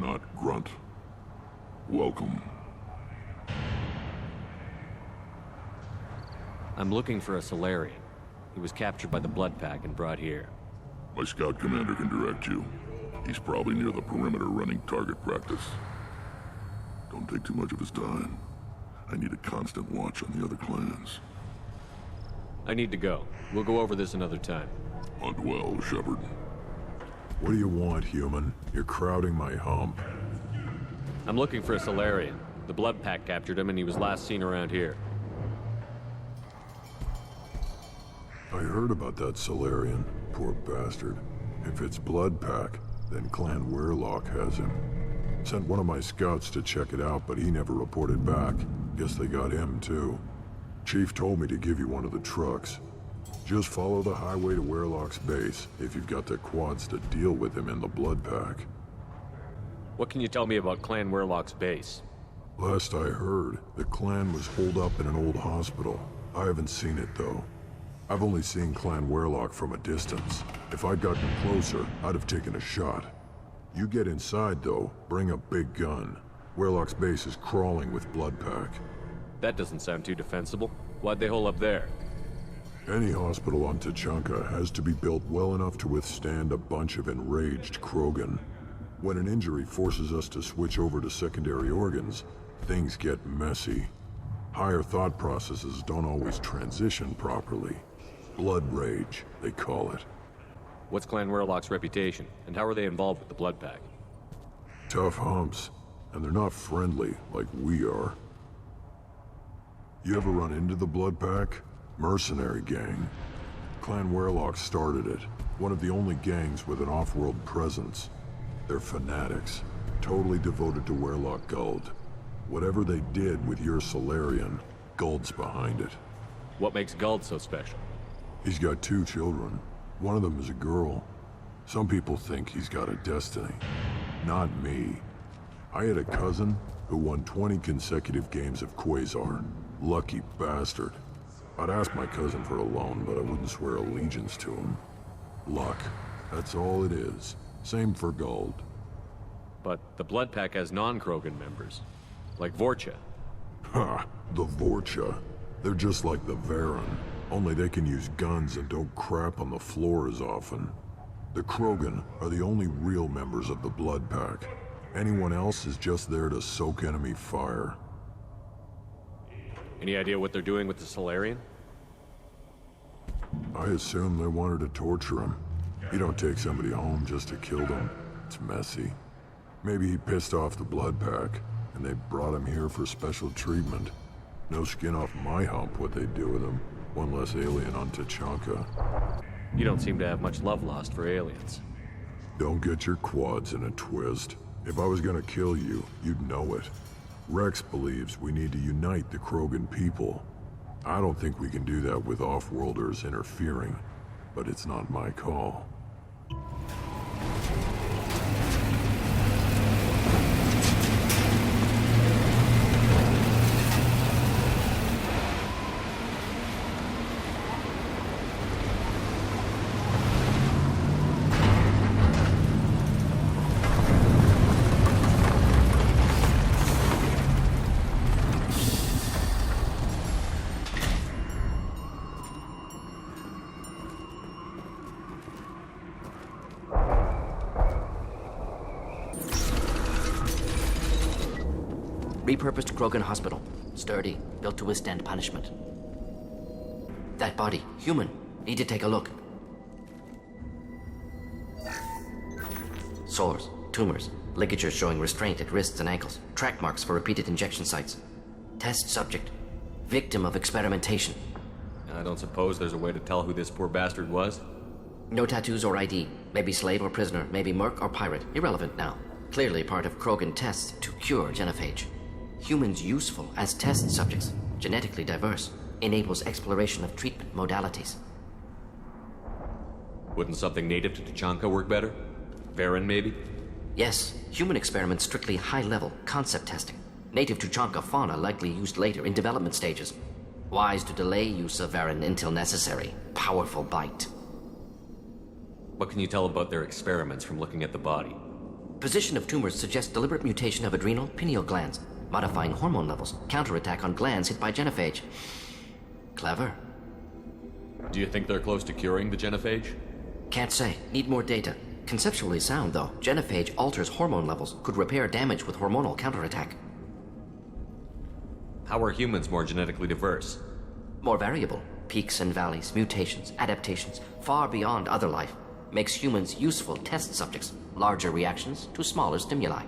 K: not grunt. Welcome.
B: I'm looking for a Solarian. He was captured by the Blood Pack and brought here.
K: My scout commander can direct you. He's probably near the perimeter running target practice. Don't take too much of his time. I need a constant watch on the other clans.
B: I need to go. We'll go over this another time.
K: Hunt well, Shepard.
O: What do you want, human? You're crowding my hump.
B: I'm looking for a Solarian. The Blood Pack captured him and he was last seen around here.
O: I heard about that Solarian. Poor bastard. If it's Blood Pack, then Clan Weirlock has him. Sent one of my scouts to check it out, but he never reported back. Guess they got him, too. Chief told me to give you one of the trucks. Just follow the highway to Weirlock's base, if you've got the quads to deal with him in the Blood Pack.
B: What can you tell me about Clan Weirlock's base?
O: Last I heard, the clan was holed up in an old hospital. I haven't seen it, though. I've only seen Clan Weirlock from a distance. If I'd gotten closer, I'd have taken a shot. You get inside, though, bring a big gun. Weirlock's base is crawling with Blood Pack.
B: That doesn't sound too defensible. Why'd they hole up there?
O: Any hospital on Tuchanka has to be built well enough to withstand a bunch of enraged Krogan. When an injury forces us to switch over to secondary organs, things get messy. Higher thought processes don't always transition properly. Blood rage, they call it.
B: What's Clan Weirlock's reputation, and how are they involved with the Blood Pack?
O: Tough humps, and they're not friendly like we are. You ever run into the Blood Pack? Mercenary gang. Clan Weirlock started it, one of the only gangs with an off-world presence. They're fanatics, totally devoted to Weirlock Guld. Whatever they did with your Solarian, Guld's behind it.
B: What makes Guld so special?
O: He's got 2 children. One of them is a girl. Some people think he's got a destiny. Not me. I had a cousin who won 20 consecutive games of Quasar. Lucky bastard. I'd ask my cousin for a loan, but I wouldn't swear allegiance to him. Luck. That's all it is. Same for Guld.
B: But the Blood Pack has non-Krogan members, like Vorcha.
O: Ha! The Vorcha. They're just like the Varen, only they can use guns and don't crap on the floor as often. The Krogan are the only real members of the Blood Pack. Anyone else is just there to soak enemy fire.
B: Any idea what they're doing with the Solarian?
O: I assume they wanted to torture him. You don't take somebody home just to kill them. It's messy. Maybe he pissed off the Blood Pack, and they brought him here for special treatment. No skin off my hump what they'd do with him. One less alien on Tuchanka.
B: You don't seem to have much love lost for aliens.
O: Don't get your quads in a twist. If I was gonna kill you, you'd know it. Rex believes we need to unite the Krogan people. I don't think we can do that with off-worlders interfering, but it's not my call.
I: Repurposed Krogan hospital. Sturdy, built to withstand punishment. That body, human. Need to take a look. Sores, tumors, ligatures showing restraint at wrists and ankles, track marks for repeated injection sites. Test subject. Victim of experimentation.
B: I don't suppose there's a way to tell who this poor bastard was?
I: No tattoos or ID. Maybe slave or prisoner, maybe merc or pirate. Irrelevant now. Clearly part of Krogan tests to cure genophage. Humans useful as test subjects, genetically diverse, enables exploration of treatment modalities.
B: Wouldn't something native to Tuchanka work better? Varen, maybe?
I: Yes, human experiments strictly high-level concept testing. Native Tuchanka fauna likely used later in development stages. Wise to delay use of Varen until necessary. Powerful bite.
B: What can you tell about their experiments from looking at the body?
I: Position of tumors suggests deliberate mutation of adrenal, pineal glands, modifying hormone levels, counterattack on glands hit by genophage. Clever.
B: Do you think they're close to curing the genophage?
I: Can't say. Need more data. Conceptually sound, though. Genophage alters hormone levels, could repair damage with hormonal counterattack.
B: How are humans more genetically diverse?
I: More variable. Peaks and valleys, mutations, adaptations, far beyond other life. Makes humans useful test subjects. Larger reactions to smaller stimuli.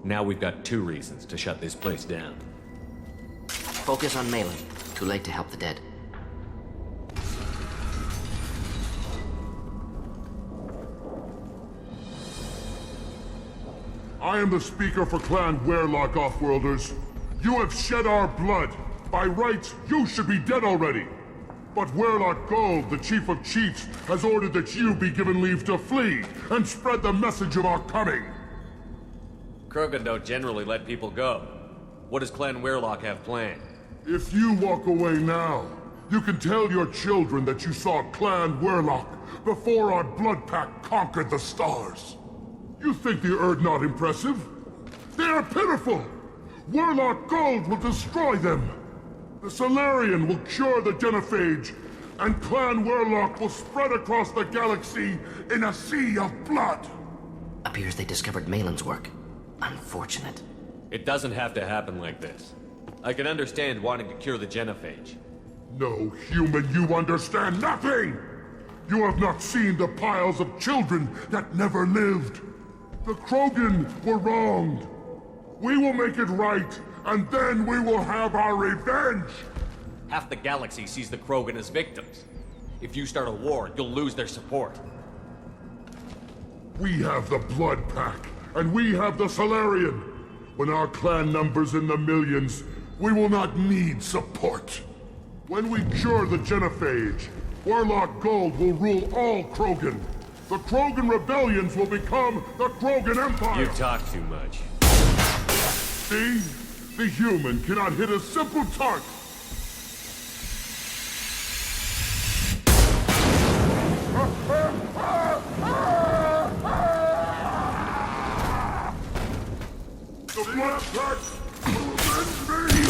B: Now we've got 2 reasons to shut this place down.
I: Focus on Malin. Too late to help the dead.
M: I am the speaker for Clan Werlock, Offworlders. You have shed our blood. By rights, you should be dead already. But Werlock Gold, the Chief of Chiefs, has ordered that you be given leave to flee and spread the message of our coming.
B: Krogan don't generally let people go. What does Clan Werlock have planned?
M: If you walk away now, you can tell your children that you saw Clan Werlock before our blood pact conquered the stars. You think the Erd not impressive? They are pitiful! Werlock Gold will destroy them! The Solarian will cure the genophage, and Clan Werlock will spread across the galaxy in a sea of blood!
I: Appears they discovered Malin's work. Unfortunate.
B: It doesn't have to happen like this. I can understand wanting to cure the genophage.
M: No, human, you understand nothing! You have not seen the piles of children that never lived. The Krogan were wronged. We will make it right, and then we will have our revenge!
B: Half the galaxy sees the Krogan as victims. If you start a war, you'll lose their support.
M: We have the Blood Pack, and we have the Solarian. When our clan numbers in the millions, we will not need support. When we cure the genophage, Werlock Gold will rule all Krogan. The Krogan rebellions will become the Krogan Empire!
B: You talk too much.
M: See? The human cannot hit a simple target. The Blood Pack will avenge me!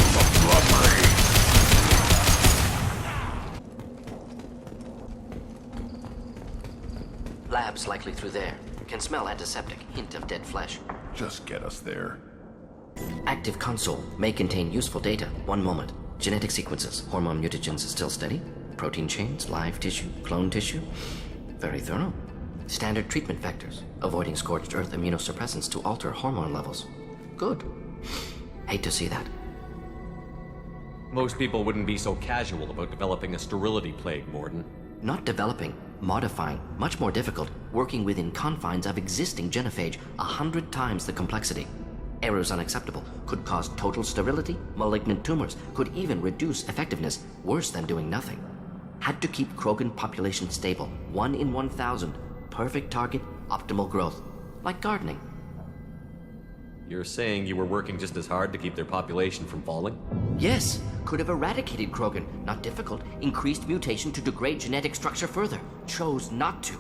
I: Labs likely through there. Can smell antiseptic, hint of dead flesh.
N: Just get us there.
I: Active console may contain useful data. One moment. Genetic sequences. Hormone mutagens still steady. Protein chains, live tissue, clone tissue. Very thorough. Standard treatment vectors. Avoiding scorched earth immunosuppressants to alter hormone levels. Good. Hate to see that.
B: Most people wouldn't be so casual about developing a sterility plague, Morden.
I: Not developing, modifying, much more difficult, working within confines of existing genophage, 100 times the complexity. Errors unacceptable, could cause total sterility, malignant tumors, could even reduce effectiveness, worse than doing nothing. Had to keep Krogan population stable, 1 in 1,000, perfect target, optimal growth. Like gardening.
B: You're saying you were working just as hard to keep their population from falling?
I: Yes, could have eradicated Krogan. Not difficult. Increased mutation to degrade genetic structure further. Chose not to.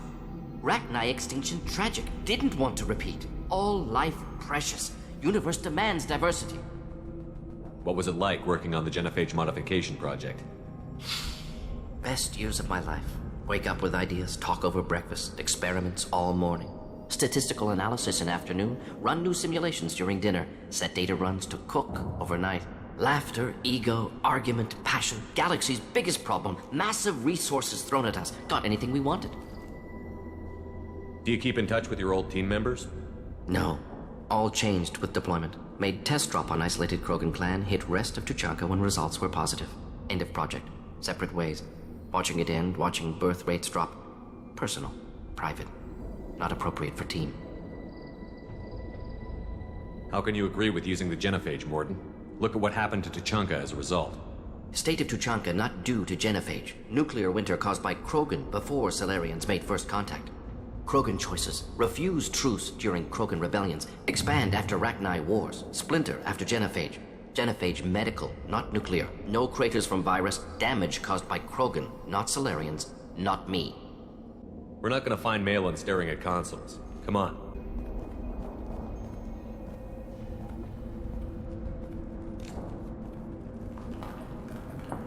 I: Rachni extinction tragic. Didn't want to repeat. All life precious. Universe demands diversity.
B: What was it like working on the genophage modification project?
I: Best years of my life. Wake up with ideas, talk over breakfast, experiments all morning. Statistical analysis in afternoon, run new simulations during dinner, set data runs to cook overnight. Laughter, ego, argument, passion, galaxy's biggest problem, massive resources thrown at us. Got anything we wanted.
B: Do you keep in touch with your old team members?
I: No. All changed with deployment. Made test drop on isolated Krogan clan, hit rest of Tuchanka when results were positive. End of project. Separate ways. Watching it end, watching birth rates drop. Personal. Private. Not appropriate for team.
B: How can you agree with using the genophage, Morden? Look at what happened to Tuchanka as a result.
I: State of Tuchanka not due to genophage. Nuclear winter caused by Krogan before Solarians made first contact. Krogan choices. Refuse truce during Krogan rebellions. Expand after Rachni wars. Splinter after genophage. Genophage medical, not nuclear. No craters from virus. Damage caused by Krogan, not Solarians. Not me.
B: We're not gonna find Malin staring at consoles. Come on.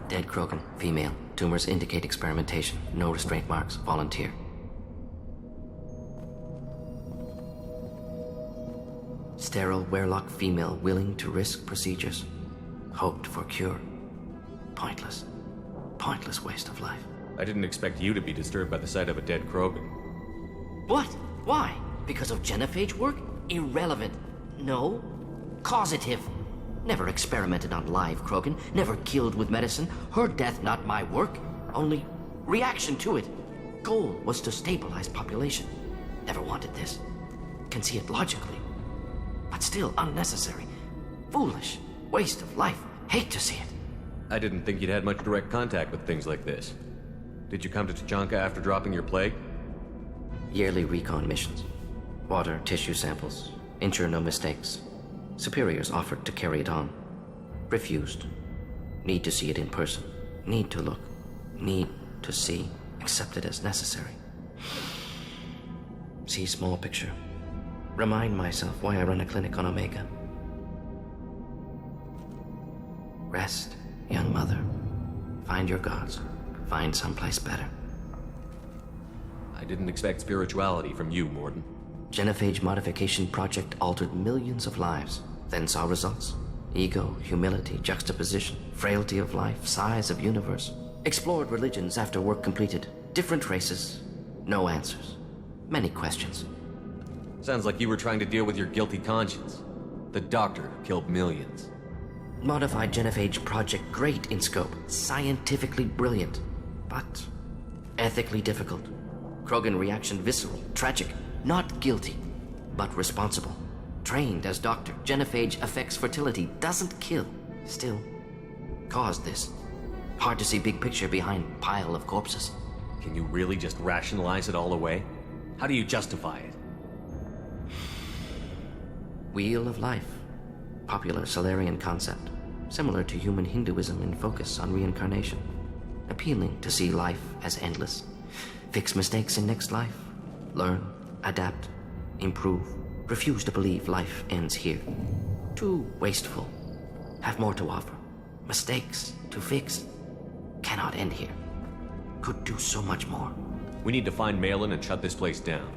I: Dead Krogan, female. Tumors indicate experimentation. No restraint marks. Volunteer. Sterile Werelock female willing to risk procedures. Hoped for cure. Pointless. Pointless waste of life.
B: I didn't expect you to be disturbed by the sight of a dead Krogan.
I: What? Why? Because of genophage work? Irrelevant. No. Causative. Never experimented on live Krogan. Never killed with medicine. Her death not my work. Only reaction to it. Goal was to stabilize population. Never wanted this. Can see it logically. But still unnecessary. Foolish. Waste of life. Hate to see it.
B: I didn't think you'd had much direct contact with things like this. Did you come to Tachanka after dropping your plague?
I: Yearly recon missions. Water, tissue samples. Ensure no mistakes. Superiors offered to carry it on. Refused. Need to see it in person. Need to look. Need to see. Accept it as necessary. See small picture. Remind myself why I run a clinic on Omega. Rest, young mother. Find your gods. Find someplace better.
B: I didn't expect spirituality from you, Morden.
I: Genophage modification project altered millions of lives, then saw results. Ego, humility, juxtaposition, frailty of life, size of universe. Explored religions after work completed. Different races. No answers. Many questions.
B: Sounds like you were trying to deal with your guilty conscience. The doctor who killed millions.
I: Modified genophage project great in scope. Scientifically brilliant. But ethically difficult. Krogan reaction visceral, tragic. Not guilty, but responsible. Trained as doctor, genophage affects fertility, doesn't kill. Still, caused this. Hard to see big picture behind pile of corpses.
B: Can you really just rationalize it all away? How do you justify it?
I: Wheel of life. Popular Solarian concept. Similar to human Hinduism in focus on reincarnation. Appealing to see life as endless. Fix mistakes in next life. Learn. Adapt, improve, refuse to believe life ends here. Too wasteful. Have more to offer. Mistakes to fix. Cannot end here. Could do so much more.
B: We need to find Malin and shut this place down.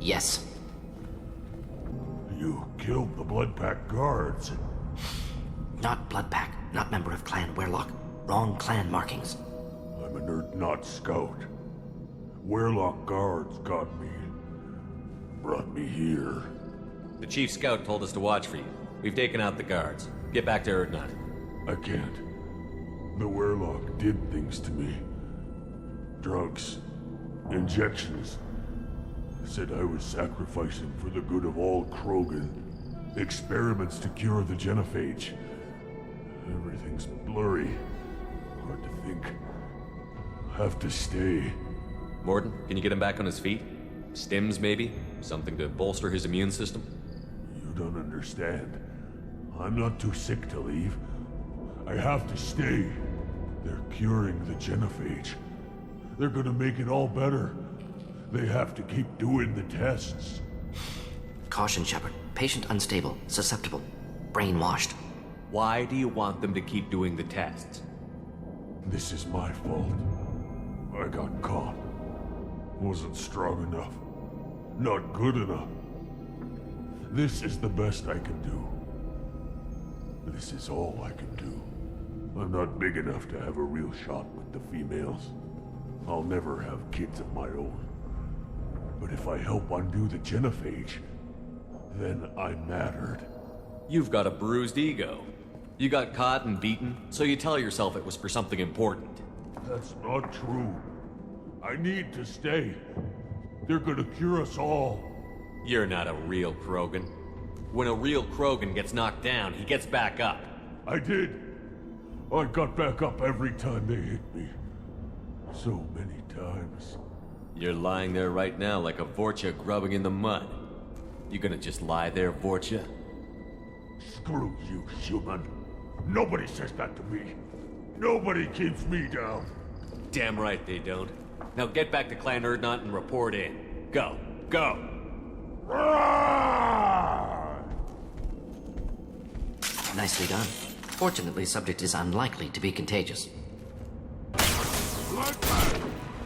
I: Yes.
M: You killed the Blood Pack guards.
I: Not Blood Pack, not member of Clan Werelock. Wrong clan markings.
M: I'm a nerd, not scout. Werelock guards got me. Brought me here.
B: The chief scout told us to watch for you. We've taken out the guards. Get back to Erdnot.
M: I can't. The Werelock did things to me. Drugs. Injections. Said I was sacrificing for the good of all Krogan. Experiments to cure the genophage. Everything's blurry. Hard to think. Have to stay.
B: Morden, can you get him back on his feet? Stims, maybe? Something to bolster his immune system?
M: You don't understand. I'm not too sick to leave. I have to stay. They're curing the genophage. They're gonna make it all better. They have to keep doing the tests.
I: Caution, Shepard. Patient unstable, susceptible, brainwashed.
B: Why do you want them to keep doing the tests?
M: This is my fault. I got caught. Wasn't strong enough. Not good enough. This is the best I can do. This is all I can do. I'm not big enough to have a real shot with the females. I'll never have kids of my own. But if I help undo the genophage, then I mattered.
B: You've got a bruised ego. You got caught and beaten, so you tell yourself it was for something important.
M: That's not true. I need to stay. They're gonna cure us all.
B: You're not a real Krogan. When a real Krogan gets knocked down, he gets back up.
M: I did. I got back up every time they hit me. So many times.
B: You're lying there right now like a Vorcha grubbing in the mud. You gonna just lie there, Vorcha?
M: Screw you, human. Nobody says that to me. Nobody keeps me down.
B: Damn right they don't. Now get back to Clan Erdnot and report in. Go. Go!
I: Nicely done. Fortunately, subject is unlikely to be contagious.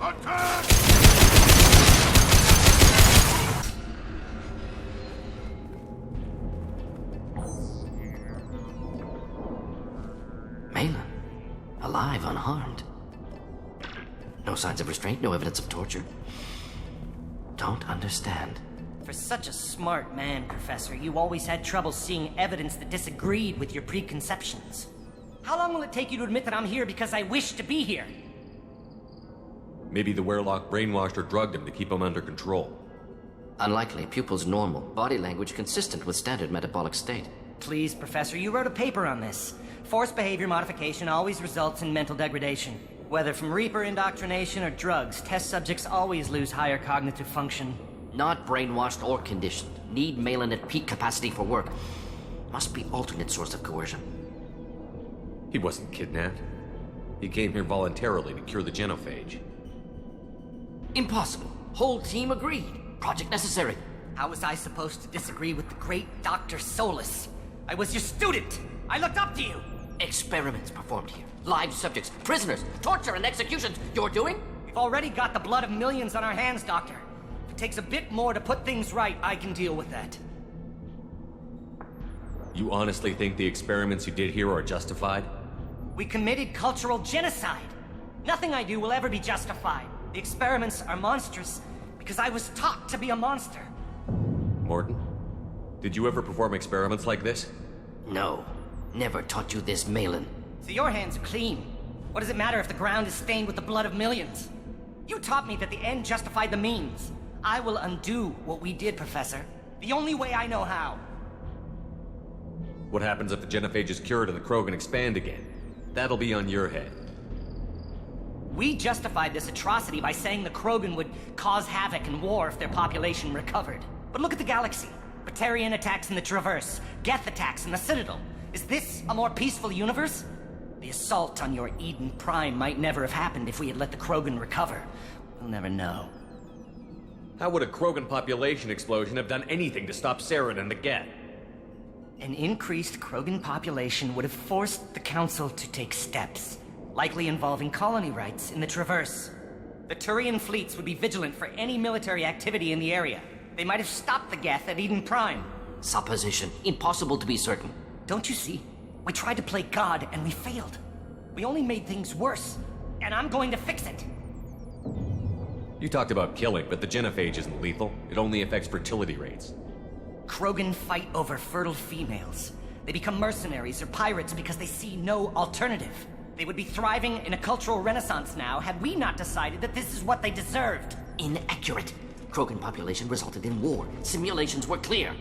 K: Attack!
I: Malin, alive, unharmed. No signs of restraint, no evidence of torture. Don't understand.
J: For such a smart man, Professor, you always had trouble seeing evidence that disagreed with your preconceptions. How long will it take you to admit that I'm here because I wish to be here?
B: Maybe the Werlock brainwashed or drugged him to keep him under control.
I: Unlikely. Pupil's normal. Body language consistent with standard metabolic state.
J: Please, Professor, you wrote a paper on this. Forced behavior modification always results in mental degradation. Whether from Reaper indoctrination or drugs, test subjects always lose higher cognitive function.
I: Not brainwashed or conditioned. Need Malin at peak capacity for work. Must be alternate source of coercion.
B: He wasn't kidnapped. He came here voluntarily to cure the genophage.
I: Impossible. Whole team agreed. Project necessary.
J: How was I supposed to disagree with the great Dr. Solus? I was your student. I looked up to you.
I: Experiments performed here. Live subjects, prisoners, torture and executions. You're doing?
J: We've already got the blood of millions on our hands, Doctor. If it takes a bit more to put things right, I can deal with that.
B: You honestly think the experiments you did here are justified?
J: We committed cultural genocide. Nothing I do will ever be justified. The experiments are monstrous because I was taught to be a monster.
B: Morton, did you ever perform experiments like this?
I: No. Never taught you this, Malin.
J: So your hands are clean. What does it matter if the ground is stained with the blood of millions? You taught me that the end justified the means. I will undo what we did, Professor. The only way I know how.
B: What happens if the genophage is cured and the Krogan expand again? That'll be on your head.
J: We justified this atrocity by saying the Krogan would cause havoc and war if their population recovered. But look at the galaxy. Batarian attacks in the Traverse, Geth attacks in the Citadel. Is this a more peaceful universe? The assault on your Eden Prime might never have happened if we had let the Krogan recover. We'll never know.
B: How would a Krogan population explosion have done anything to stop Saren and the Geth?
J: An increased Krogan population would have forced the Council to take steps, likely involving colony rights in the Traverse. The Turian fleets would be vigilant for any military activity in the area. They might have stopped the Geth at Eden Prime.
I: Supposition. Impossible to be certain.
J: Don't you see? We tried to play God and we failed. We only made things worse, and I'm going to fix it.
B: You talked about killing, but the genophage isn't lethal. It only affects fertility rates.
J: Krogan fight over fertile females. They become mercenaries or pirates because they see no alternative. They would be thriving in a cultural renaissance now had we not decided that this is what they deserved.
I: Inaccurate. Krogan population resulted in war. Simulations were clear.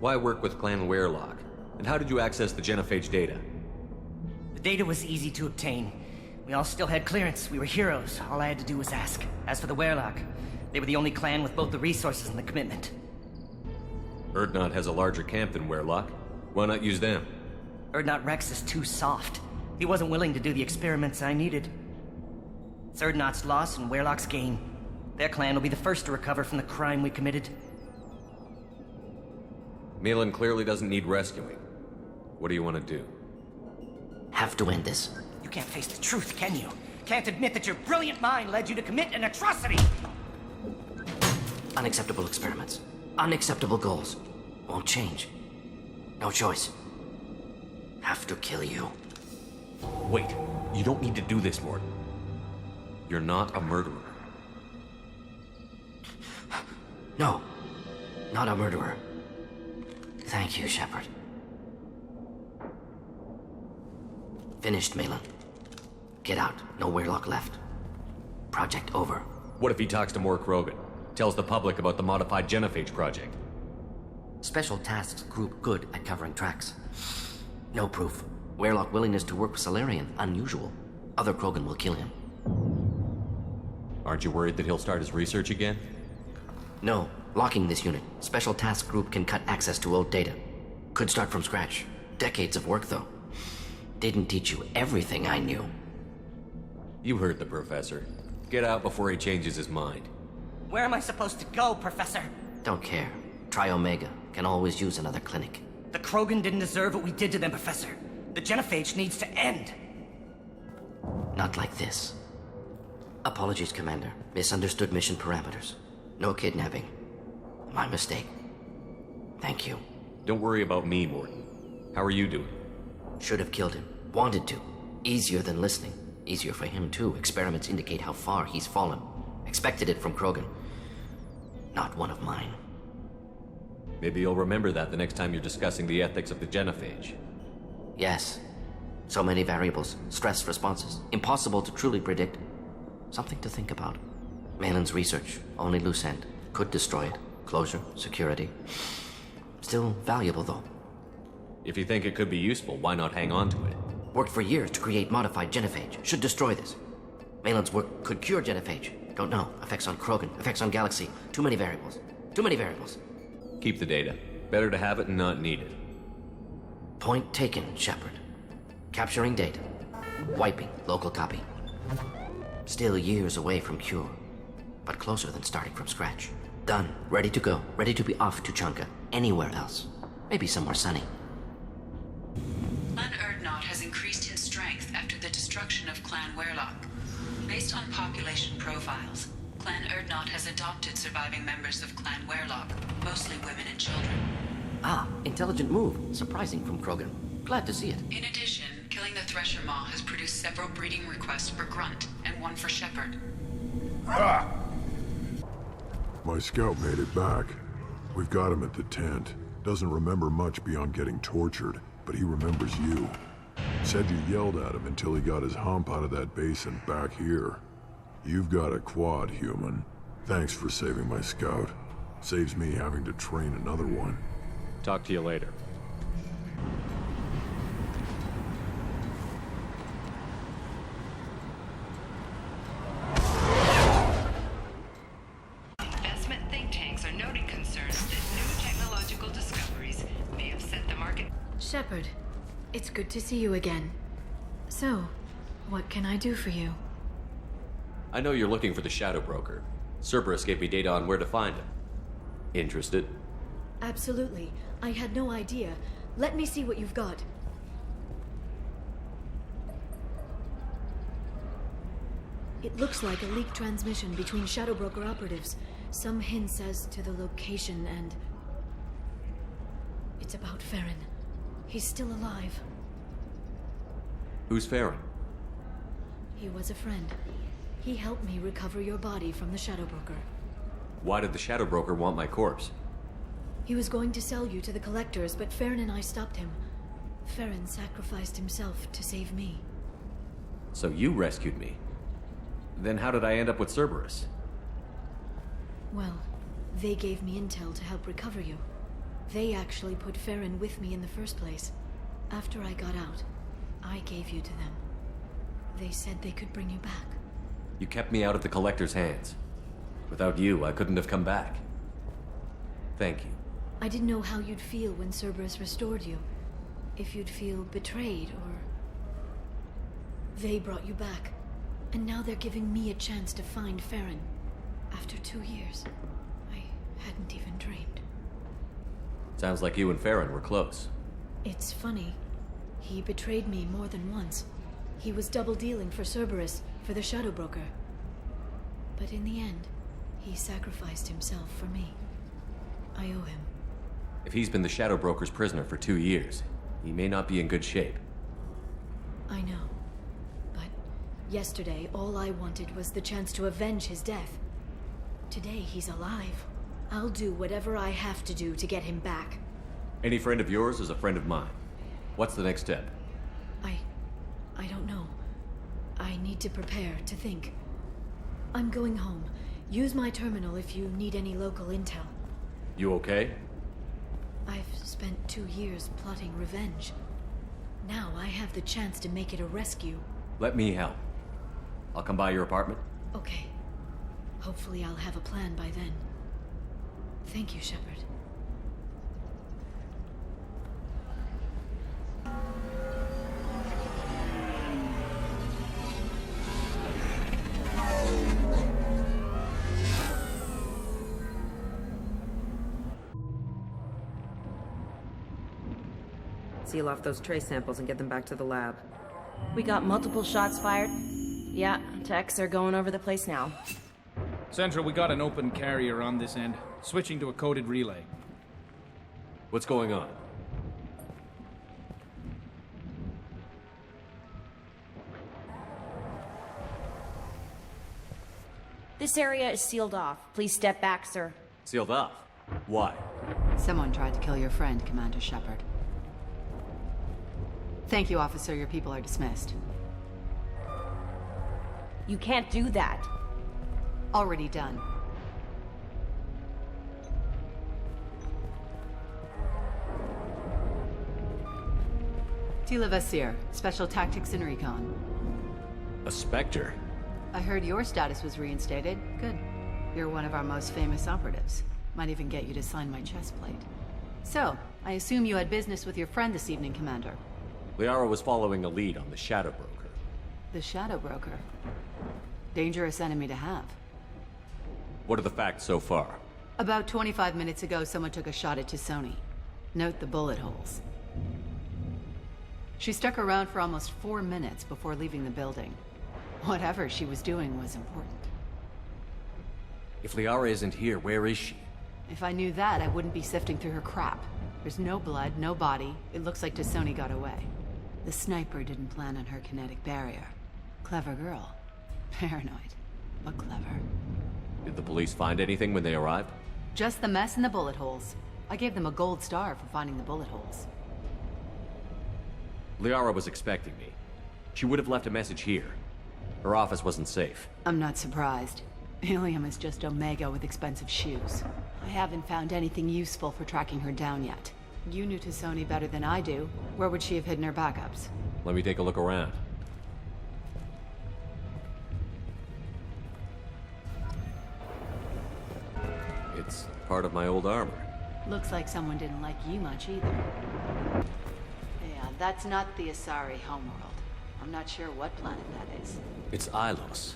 B: Why work with Clan Werlock? And how did you access the genophage data?
J: The data was easy to obtain. We all still had clearance. We were heroes. All I had to do was ask. As for the Werlock, they were the only clan with both the resources and the commitment.
B: Erdnot has a larger camp than Werlock. Why not use them?
J: Erdnot Rex is too soft. He wasn't willing to do the experiments I needed. It's Erdnot's loss and Werlock's gain. Their clan will be the first to recover from the crime we committed.
B: Malin clearly doesn't need rescuing. What do you want to do?
I: Have to end this.
J: You can't face the truth, can you? Can't admit that your brilliant mind led you to commit an atrocity!
I: Unacceptable experiments. Unacceptable goals. Won't change. No choice. Have to kill you.
B: Wait, you don't need to do this, Morton. You're not a murderer.
I: No. Not a murderer. Thank you, Shepard. Finished, Malin. Get out. No Werlock left. Project over.
B: What if he talks to more Krogan? Tells the public about the modified genophage project?
I: Special tasks group good at covering tracks. No proof. Werlock willingness to work with Salarian. Unusual. Other Krogan will kill him.
B: Aren't you worried that he'll start his research again?
I: No. Locking this unit. Special task group can cut access to old data. Could start from scratch. Decades of work, though. Didn't teach you everything I knew.
B: You heard the professor. Get out before he changes his mind.
J: Where am I supposed to go, Professor?
I: Don't care. Try Omega. Can always use another clinic.
J: The Krogan didn't deserve what we did to them, Professor. The genophage needs to end.
I: Not like this. Apologies, Commander. Misunderstood mission parameters. No kidnapping. My mistake. Thank you.
B: Don't worry about me, Morton. How are you doing?
I: Should have killed him. Wanted to. Easier than listening. Easier for him, too. Experiments indicate how far he's fallen. Expected it from Krogan. Not one of mine.
B: Maybe you'll remember that the next time you're discussing the ethics of the genophage.
I: Yes. So many variables. Stress responses. Impossible to truly predict. Something to think about. Malin's research. Only loose end. Could destroy it. Closure. Security. Still valuable, though.
B: If you think it could be useful, why not hang on to it?
I: Worked for years to create modified genophage. Should destroy this. Malin's work could cure genophage. Don't know. Effects on Krogan. Effects on Galaxy. Too many variables. Too many variables.
B: Keep the data. Better to have it and not need it.
I: Point taken, Shepard. Capturing data. Wiping local copy. Still years away from cure, but closer than starting from scratch. Done. Ready to go. Ready to be off to Chunka. Anywhere else. Maybe somewhere sunny.
C: Clan Urdnot has increased in strength after the destruction of Clan Werlock. Based on population profiles, Clan Urdnot has adopted surviving members of Clan Werlock, mostly women and children.
I: Ah, intelligent move. Surprising from Krogan. Glad to see it.
C: In addition, killing the Thresher Maw has produced several breeding requests for Grunt, and one for Shepard.
O: My scout made it back. We've got him at the tent. Doesn't remember much beyond getting tortured, but he remembers you. Said you yelled at him until he got his hump out of that basin back here. You've got a quad, human. Thanks for saving my scout. Saves me having to train another one.
B: Talk to you later.
P: Investment think tanks are noting concerns that new technological discoveries may have set the market.
Q: Shepard, it's good to see you again. So, what can I do for you?
B: I know you're looking for the Shadow Broker. Cerberus gave me data on where to find him. Interested?
Q: Absolutely. I had no idea. Let me see what you've got. It looks like a leaked transmission between Shadow Broker operatives. Some hints as to the location and... It's about Farron. He's still alive.
B: Who's Farron?
Q: He was a friend. He helped me recover your body from the Shadow Broker.
B: Why did the Shadow Broker want my corpse?
Q: He was going to sell you to the Collectors, but Farron and I stopped him. Farron sacrificed himself to save me.
B: So you rescued me. Then how did I end up with Cerberus?
Q: Well, they gave me intel to help recover you. They actually put Farron with me in the first place. After I got out, I gave you to them. They said they could bring you back.
B: You kept me out of the Collector's hands. Without you, I couldn't have come back. Thank you.
Q: I didn't know how you'd feel when Cerberus restored you. If you'd feel betrayed, or... They brought you back. And now they're giving me a chance to find Farron. After 2 years. I hadn't even dreamed.
B: Sounds like you and Farron were close.
Q: It's funny. He betrayed me more than once. He was double-dealing for Cerberus, for the Shadow Broker. But in the end, he sacrificed himself for me. I owe him.
B: If he's been the Shadow Broker's prisoner for 2 years, he may not be in good shape.
Q: I know. But yesterday, all I wanted was the chance to avenge his death. Today, he's alive. I'll do whatever I have to do to get him back.
B: Any friend of yours is a friend of mine. What's the next step?
Q: I don't know. I need to prepare, to think. I'm going home. Use my terminal if you need any local intel.
B: You okay?
Q: I've spent 2 years plotting revenge. Now I have the chance to make it a rescue.
B: Let me help. I'll come by your apartment.
Q: Okay. Hopefully I'll have a plan by then. Thank you, Shepard.
R: seal off those trace samples and get them back to the lab.
S: We got multiple shots fired. Yeah, techs are going over the place now.
T: Central, we got an open carrier on this end. Switching to a coded relay.
B: What's going on?
S: This area is sealed off. Please step back, sir.
B: Sealed off? Why?
U: Someone tried to kill your friend, Commander Shepard. Thank you, officer. Your people are dismissed.
S: You can't do that.
U: Already done. Tila Vasir, Special Tactics and Recon.
B: A Spectre?
U: I heard your status was reinstated. Good. You're one of our most famous operatives. Might even get you to sign my chest plate. So, I assume you had business with your friend this evening, Commander.
B: Liara was following a lead on the Shadow Broker.
U: The Shadow Broker. Dangerous enemy to have.
B: What are the facts so far?
U: About 25 minutes ago, someone took a shot at T'Soni. Note the bullet holes. She stuck around for almost 4 minutes before leaving the building. Whatever she was doing was important.
B: If Liara isn't here, where is she?
U: If I knew that, I wouldn't be sifting through her crap. There's no blood, no body. It looks like T'Soni got away. The sniper didn't plan on her kinetic barrier. Clever girl. Paranoid, but clever.
B: Did the police find anything when they arrived?
U: Just the mess and the bullet holes. I gave them a gold star for finding the bullet holes.
B: Liara was expecting me. She would have left a message here. Her office wasn't safe.
U: I'm not surprised. Ilium is just Omega with expensive shoes. I haven't found anything useful for tracking her down yet. You knew T'Soni better than I do. Where would she have hidden her backups?
B: Let me take a look around. It's part of my old armor.
U: Looks like someone didn't like you much either. Yeah, that's not the Asari homeworld. I'm not sure what planet that is.
B: It's Ilos.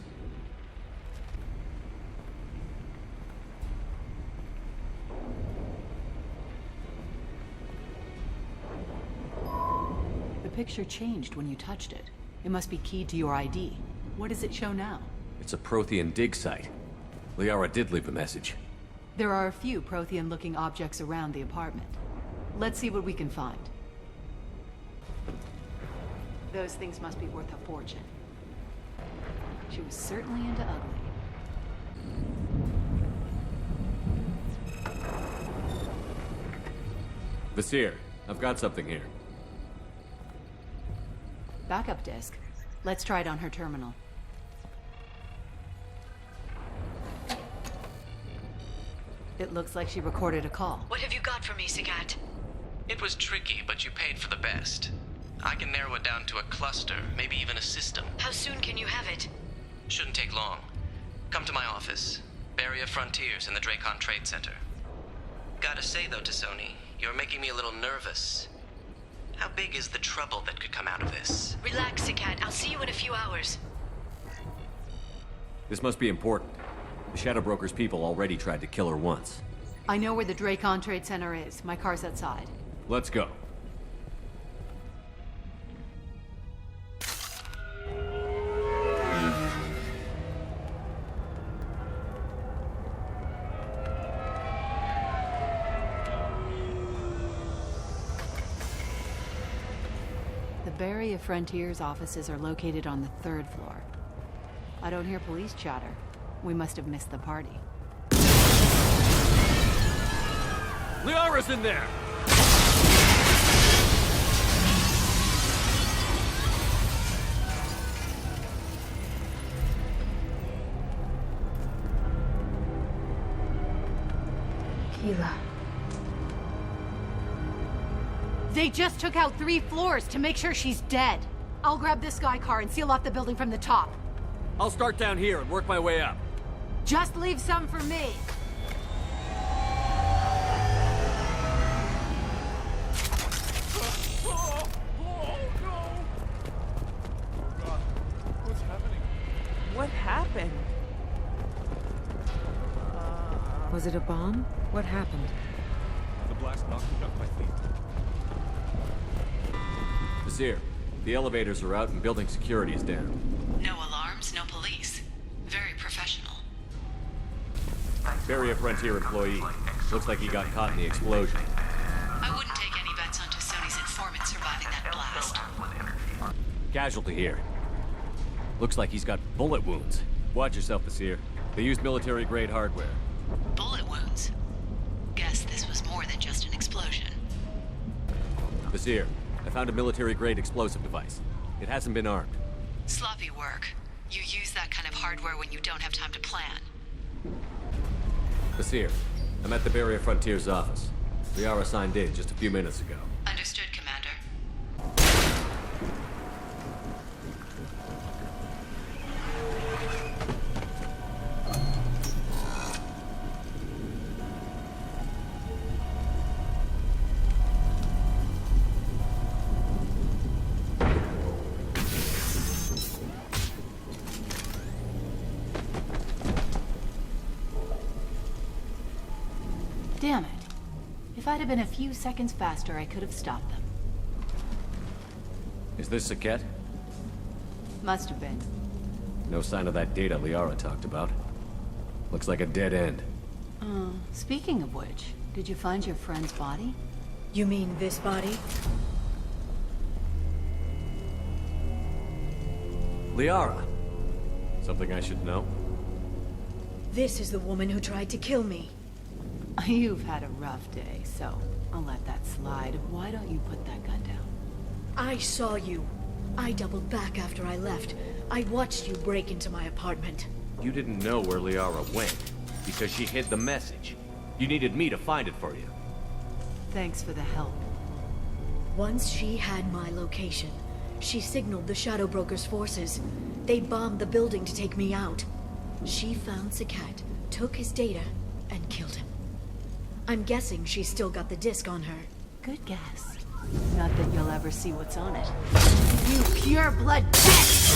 U: The picture changed when you touched it. It must be keyed to your ID. What does it show now?
B: It's a Prothean dig site. Liara did leave a message.
U: There are a few Prothean-looking objects around the apartment. Let's see what we can find. Those things must be worth a fortune. She was certainly into ugly.
B: Vasir, I've got something here.
U: Backup disk. Let's try it on her terminal. It looks like she recorded a call.
C: What have you got for me, Sagat?
G: It was tricky, but you paid for the best. I can narrow it down to a cluster, maybe even a system.
C: How soon can you have it?
G: Shouldn't take long. Come to my office. Barrier Frontiers in the Dracon Trade Center. Gotta say though, T'Soni, you're making me a little nervous. How big is the trouble that could come out of this?
C: Relax, Sagat. I'll see you in a few hours.
B: This must be important. The Shadow Broker's people already tried to kill her once.
U: I know where the Dracon Trade Center is. My car's outside.
B: Let's go.
U: The Barrier Frontiers offices are located on the 3rd floor. I don't hear police chatter. We must have missed the party.
B: Liara's in there!
U: Keela. They just took out 3 floors to make sure she's dead. I'll grab this Sky car and seal off the building from the top.
B: I'll start down here and work my way up.
U: Just leave some for me.
R: What happened? Was it a bomb? What happened?
L: The blast knocked me off my feet.
B: Basir, the elevators are out and building security is down.
C: No alarms, no police. Very professional.
B: Barrier Frontier employee. Looks like he got caught in the explosion.
C: I wouldn't take any bets on Tassoni's informant surviving that blast.
B: Casualty here. Looks like he's got bullet wounds. Watch yourself, Basir. They used military-grade hardware.
C: Bullet wounds? Guess this was more than just an explosion.
B: Basir, I found a military-grade explosive device. It hasn't been armed.
C: Sloppy work. You use that kind of hardware when you don't have time to plan.
B: Basir, I'm at the Barrier Frontier's office. Liara signed in just a few minutes ago.
C: Understood, Commander.
U: Damn it. If I'd have been a few seconds faster, I could have stopped them.
B: Is this Saket?
U: Must have been.
B: No sign of that data Liara talked about. Looks like a dead end.
U: Speaking of which, did you find your friend's body?
Q: You mean this body?
B: Liara! Something I should know?
Q: This is the woman who tried to kill me.
U: You've had a rough day, so I'll let that slide. Why don't you put that gun down?
Q: I saw you. I doubled back after I left. I watched you break into my apartment.
B: You didn't know where Liara went, because she hid the message. You needed me to find it for you.
U: Thanks for the help.
Q: Once she had my location, she signaled the Shadow Broker's forces. They bombed the building to take me out. She found Saket, took his data, and killed him. I'm guessing she's still got the disc on her.
U: Good guess. Not that you'll ever see what's on it. You pure blood pest!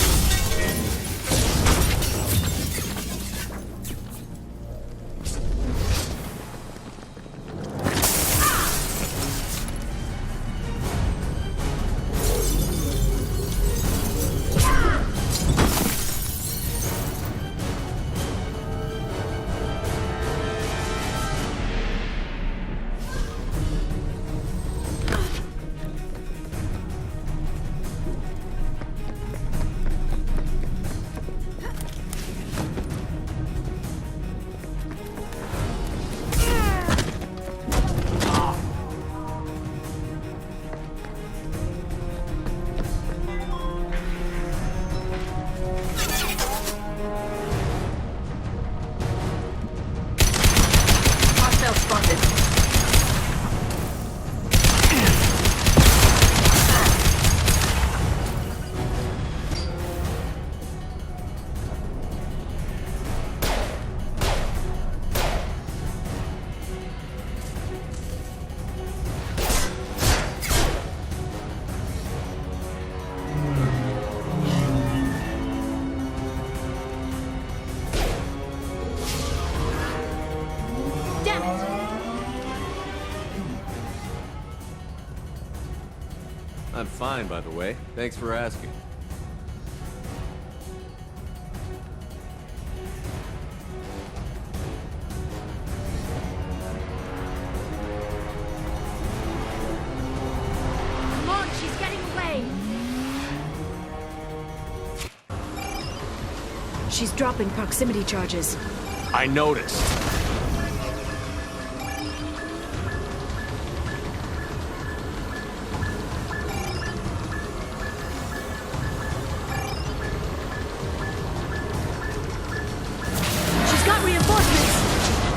B: I'm fine, by the way. Thanks for asking.
Q: Come on, she's getting away! She's dropping proximity charges.
B: I noticed.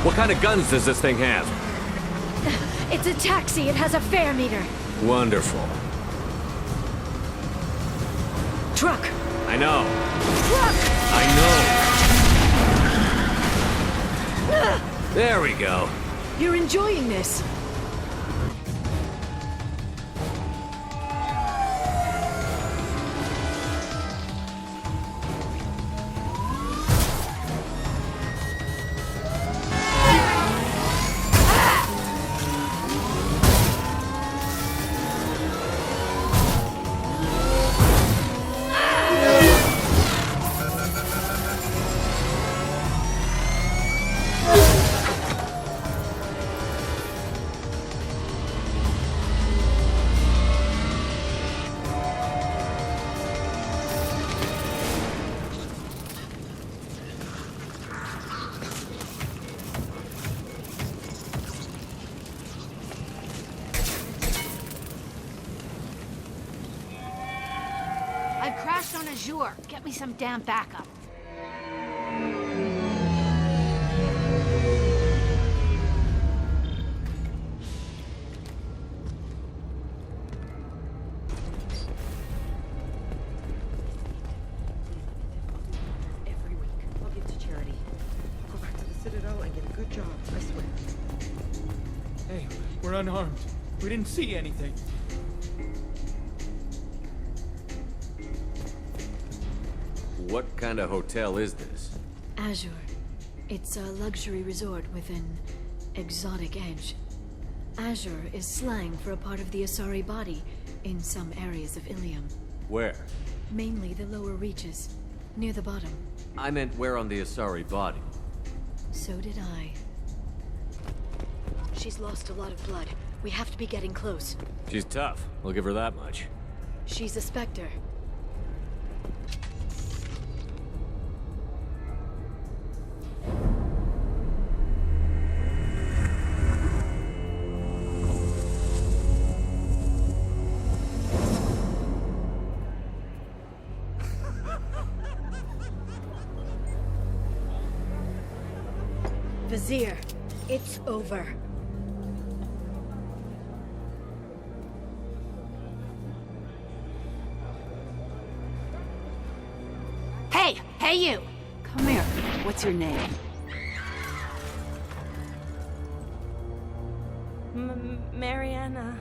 B: What kind of guns does this thing have?
Q: It's a taxi. It has a fare meter.
B: Wonderful.
Q: Truck.
B: I know.
Q: Truck!
B: I know. There we go.
Q: You're enjoying this.
D: crashed on Azure. Get me some damn backup.
R: Every week, I'll give to charity. Go back to the Citadel and get a good job, I swear.
T: Hey, we're unarmed. We didn't see anything.
B: What kind of hotel is this?
Q: Azure. It's a luxury resort with an exotic edge. Azure is slang for a part of the Asari body in some areas of Ilium.
B: Where?
Q: Mainly the lower reaches, near the bottom.
B: I meant where on the Asari body.
Q: So did I. She's lost a lot of blood. We have to be getting close.
B: She's tough. I'll give her that much.
Q: She's a Spectre. Vizier, it's over.
D: Hey you!
U: Come here. What's your name?
S: Mariana.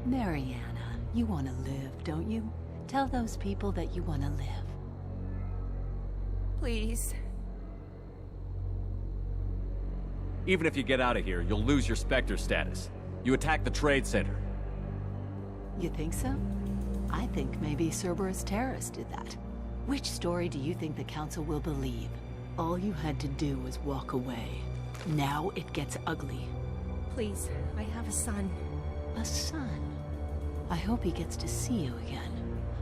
U: Mariana. You want to live, don't you? Tell those people that you want to live.
S: Please.
B: Even if you get out of here, you'll lose your Spectre status. You attacked the trade center.
U: You think so? I think maybe Cerberus terrorists did that. Which story do you think the Council will believe? All you had to do was walk away. Now it gets ugly.
S: Please, I have a son.
U: A son? I hope he gets to see you again.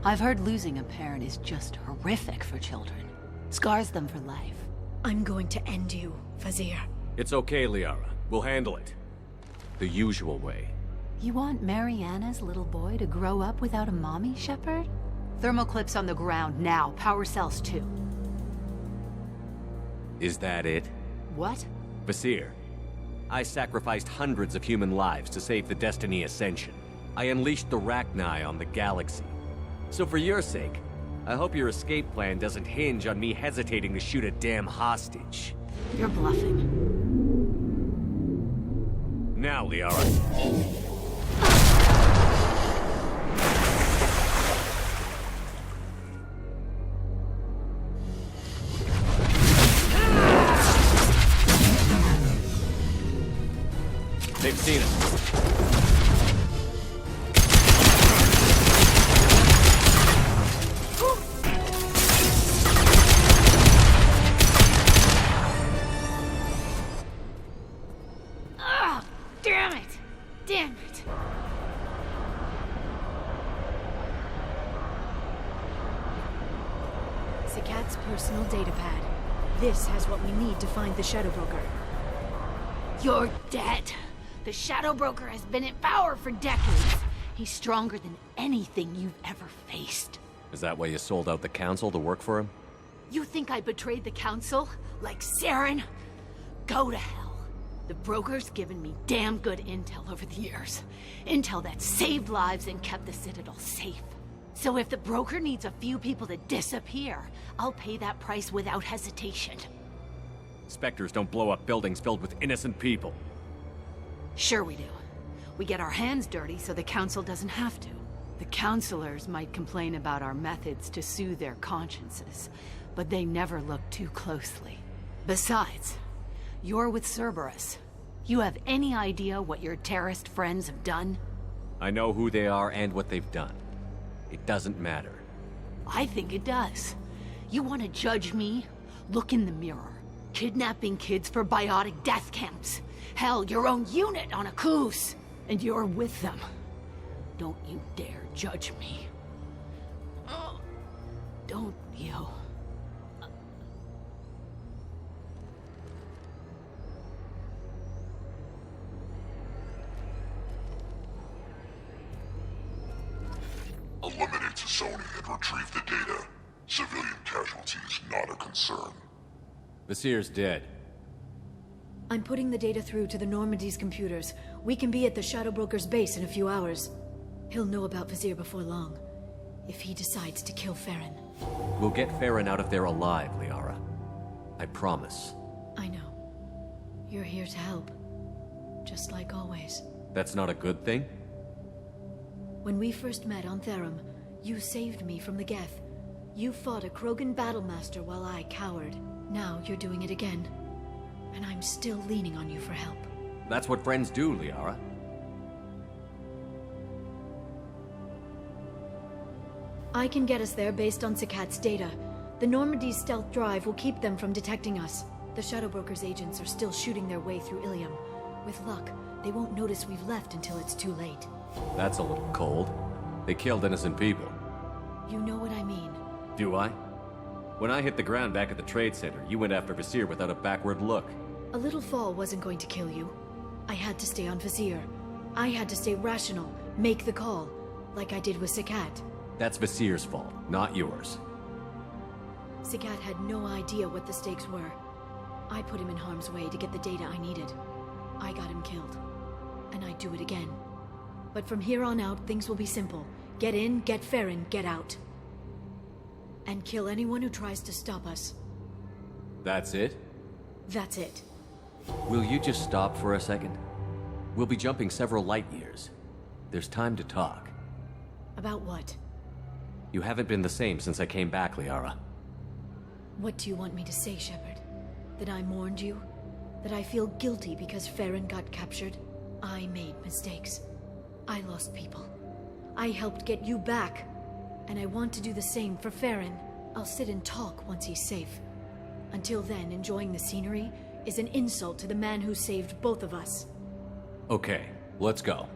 U: I've heard losing a parent is just horrific for children. Scars them for life.
Q: I'm going to end you, Vizier.
B: It's okay, Liara. We'll handle it. The usual way.
U: You want Mariana's little boy to grow up without a mommy, Shepard? Thermal clips on the ground now. Power cells too.
B: Is that it?
U: What?
B: Vizier, I sacrificed hundreds of human lives to save the Destiny Ascension. I unleashed the Rachni on the galaxy. So for your sake, I hope your escape plan doesn't hinge on me hesitating to shoot a damn hostage.
U: You're bluffing.
B: Now, Liara. They've seen us.
D: Ah, damn it! Damn it!
Q: Zakat's personal data pad. This has what we need to find the Shadow Broker.
D: You're dead. The Shadow Broker has been in power for decades. He's stronger than anything you've ever faced.
B: Is that why you sold out the Council to work for him?
D: You think I betrayed the Council? Like Saren? Go to hell. The Broker's given me damn good intel over the years. Intel that saved lives and kept the Citadel safe. So if the Broker needs a few people to disappear, I'll pay that price without hesitation.
B: Spectres don't blow up buildings filled with innocent people.
U: Sure we do. We get our hands dirty so the Council doesn't have to. The Councilors might complain about our methods to soothe their consciences, but they never look too closely. Besides, you're with Cerberus. You have any idea what your terrorist friends have done?
B: I know who they are and what they've done. It doesn't matter.
D: I think it does. You want to judge me? Look in the mirror. Kidnapping kids for biotic death camps. Hell, your own unit on a cruise. And you're with them. Don't you dare judge me. Don't you?
M: Eliminate Sony and retrieve the data. Civilian casualties not a concern.
B: Vasir's dead.
Q: I'm putting the data through to the Normandy's computers. We can be at the Shadow Broker's base in a few hours. He'll know about Vasir before long. If he decides to kill Farron.
B: We'll get Farron out of there alive, Liara. I promise.
Q: I know. You're here to help. Just like always.
B: That's not a good thing?
Q: When we first met on Therum, you saved me from the Geth. You fought a Krogan battlemaster while I cowered. Now you're doing it again. And I'm still leaning on you for help.
B: That's what friends do, Liara.
Q: I can get us there based on Sakat's data. The Normandy's stealth drive will keep them from detecting us. The Shadow Broker's agents are still shooting their way through Ilium. With luck, they won't notice we've left until it's too late.
B: That's a little cold. They killed innocent people.
Q: You know what I mean.
B: Do I? When I hit the ground back at the trade center, you went after Vasir without a backward look.
Q: A little fall wasn't going to kill you. I had to stay on Vasir. I had to stay rational, make the call, like I did with Sakat.
B: That's Vasir's fault, not yours.
Q: Sakat had no idea what the stakes were. I put him in harm's way to get the data I needed. I got him killed. And I'd do it again. But from here on out, things will be simple. Get in, get Farron, get out. And kill anyone who tries to stop us.
B: That's it?
Q: That's it.
B: Will you just stop for a second? We'll be jumping several light years. There's time to talk.
Q: About what?
B: You haven't been the same since I came back, Liara.
Q: What do you want me to say, Shepard? That I mourned you? That I feel guilty because Farron got captured? I made mistakes. I lost people. I helped get you back. And I want to do the same for Farron. I'll sit and talk once he's safe. Until then, enjoying the scenery is an insult to the man who saved both of us.
B: Okay, let's go.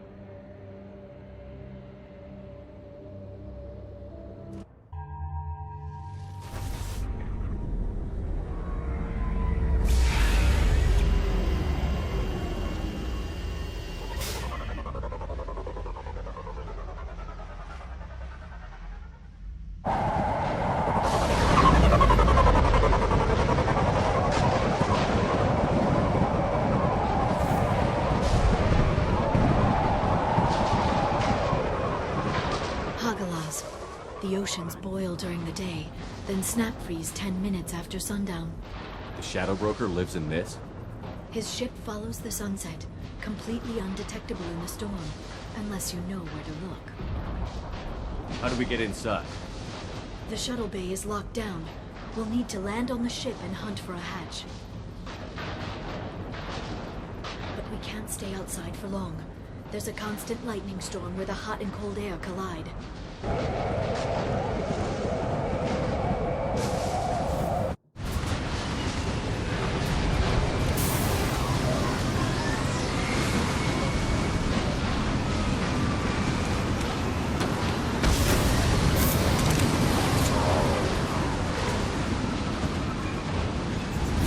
Q: The oceans boil during the day, then snap freeze 10 minutes after sundown.
B: The Shadow Broker lives in this?
Q: His ship follows the sunset, completely undetectable in the storm, unless you know where to look.
B: How do we get inside?
Q: The shuttle bay is locked down. We'll need to land on the ship and hunt for a hatch. But we can't stay outside for long. There's a constant lightning storm where the hot and cold air collide.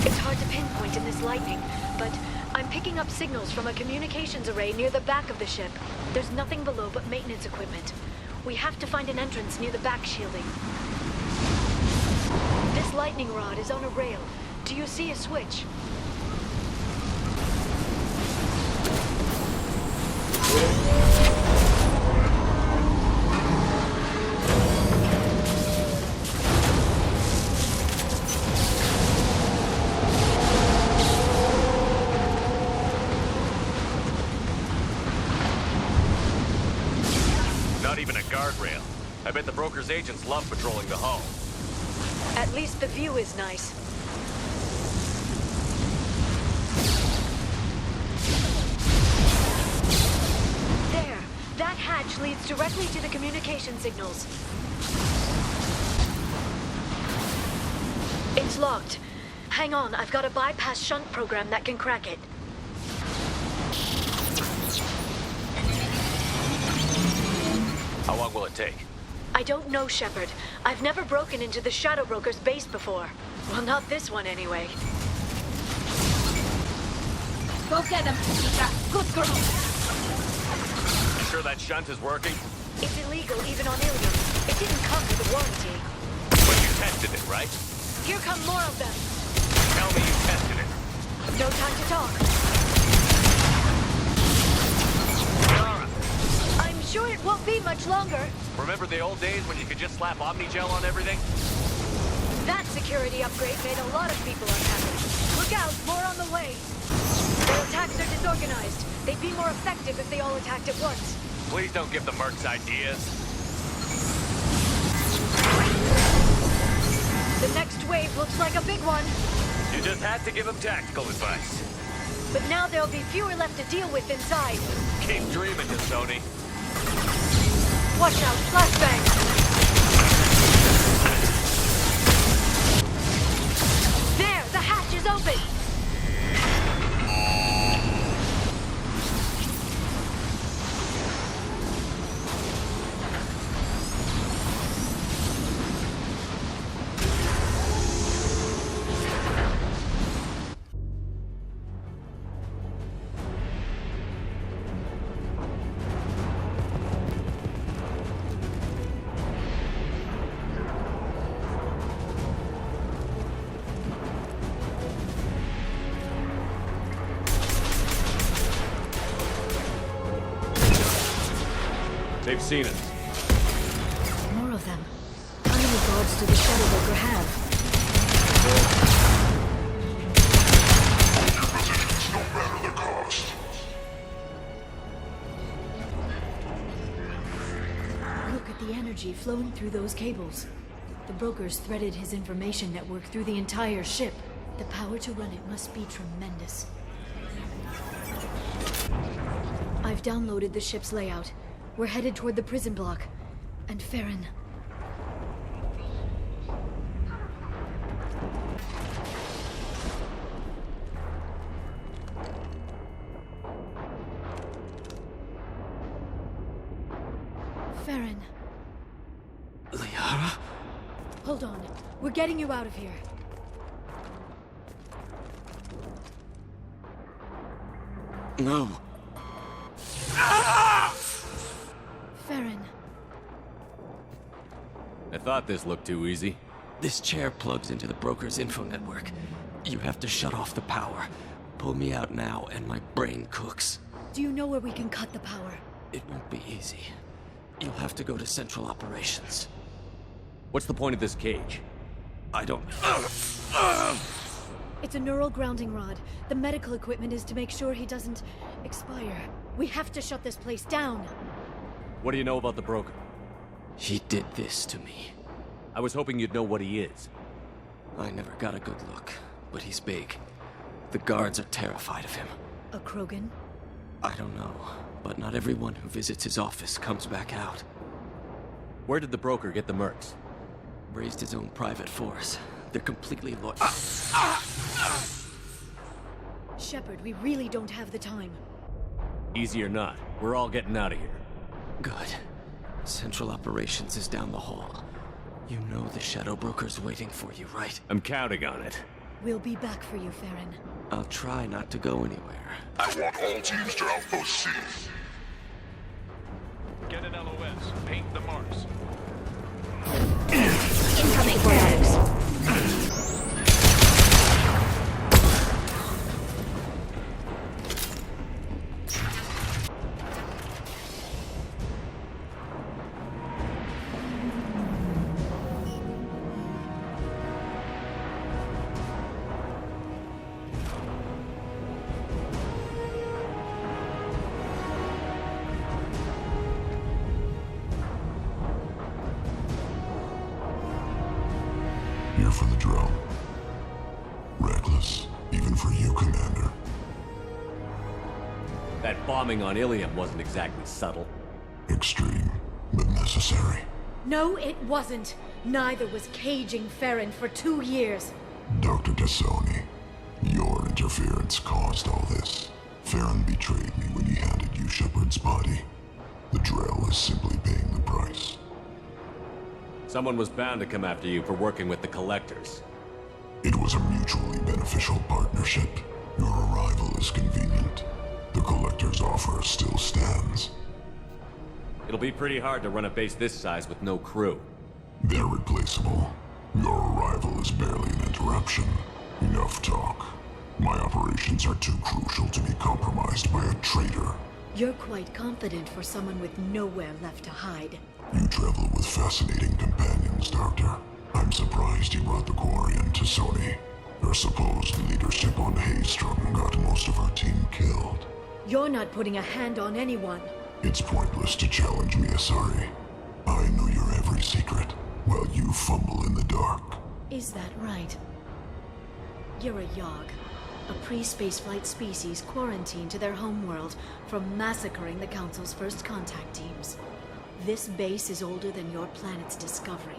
Q: It's hard to pinpoint in this lightning, but I'm picking up signals from a communications array near the back of the ship. There's nothing below but maintenance equipment. We have to find an entrance near the back shielding. This lightning rod is on a rail. Do you see a switch?
B: Guardrail. I bet the broker's agents love patrolling the hull.
Q: At least the view is nice. There! That hatch leads directly to the communication signals. It's locked. Hang on, I've got a bypass shunt program that can crack it.
B: How long will it take?
Q: I don't know, Shepard. I've never broken into the Shadow Broker's base before. Well, not this one, anyway.
D: Go get him, Chica. Good girl.
B: You sure that shunt is working?
Q: It's illegal even on Ilium. It didn't come with a warranty.
B: But you tested it, right?
Q: Here come more of them.
B: Tell me you tested it.
Q: No time to talk. I'm sure it won't be much longer.
B: Remember the old days when you could just slap Omnigel on everything?
Q: That security upgrade made a lot of people unhappy. Look out, more on the way. Their attacks are disorganized. They'd be more effective if they all attacked at once.
B: Please don't give the mercs ideas.
Q: The next wave looks like a big one.
B: You just had to give them tactical advice.
Q: But now there'll be fewer left to deal with inside.
B: Keep dreaming, Sony.
Q: Watch out, flashbang! There, the hatch is open!
B: They've seen us.
Q: More of them. How many guards do the Shadow Broker have?
M: Your positions no matter the cost.
Q: Look at the energy flowing through those cables. The brokers threaded his information network through the entire ship. The power to run it must be tremendous. I've downloaded the ship's layout. We're headed toward the prison block. And Farron. Farron.
E: Liara?
Q: Hold on. We're getting you out of here.
E: No.
Q: Farron.
B: I thought this looked too easy.
F: This chair plugs into the broker's info network. You have to shut off the power. Pull me out now, and my brain cooks.
Q: Do you know where we can cut the power?
F: It won't be easy. You'll have to go to Central Operations.
B: What's the point of this cage?
F: I don't...
Q: It's a neural grounding rod. The medical equipment is to make sure he doesn't expire. We have to shut this place down.
B: What do you know about the broker?
F: He did this to me.
B: I was hoping you'd know what he is.
F: I never got a good look, but he's big. The guards are terrified of him.
Q: A Krogan?
F: I don't know, but not everyone who visits his office comes back out.
B: Where did the broker get the mercs?
F: Raised his own private force. They're completely loyal.
Q: Shepard, we really don't have the time.
B: Easy or not, we're all getting out of here.
F: Good. Central Operations is down the hall. You know the Shadow Broker's waiting for you, right?
B: I'm counting on it.
Q: We'll be back for you, Farron.
F: I'll try not to go anywhere.
M: I want all teams to Outpost C.
T: Get an LOS. Paint the marks.
Q: Incoming fanatics.
M: Here for the drill. Reckless, even for you, Commander.
B: That bombing on Ilium wasn't exactly subtle.
M: Extreme, but necessary.
Q: No, it wasn't. Neither was caging Farron for 2 years.
M: Dr. Tassoni, your interference caused all this. Farron betrayed me when he handed you Shepard's body. The drill is simply paying the price.
B: Someone was bound to come after you for working with the Collectors.
M: It was a mutually beneficial partnership. Your arrival is convenient. The Collector's offer still stands.
B: It'll be pretty hard to run a base this size with no crew.
M: They're replaceable. Your arrival is barely an interruption. Enough talk. My operations are too crucial to be compromised by a traitor.
Q: You're quite confident for someone with nowhere left to hide.
M: You travel with fascinating companions, Doctor. I'm surprised you brought the Quarian to Sony. Her supposed leadership on Haystrom got most of her team killed.
Q: You're not putting a hand on anyone.
M: It's pointless to challenge me, Asari. I know your every secret, while you fumble in the dark.
Q: Is that right? You're a Yogg, a pre-spaceflight species quarantined to their homeworld from massacring the Council's first contact teams. This base is older than your planet's discovery.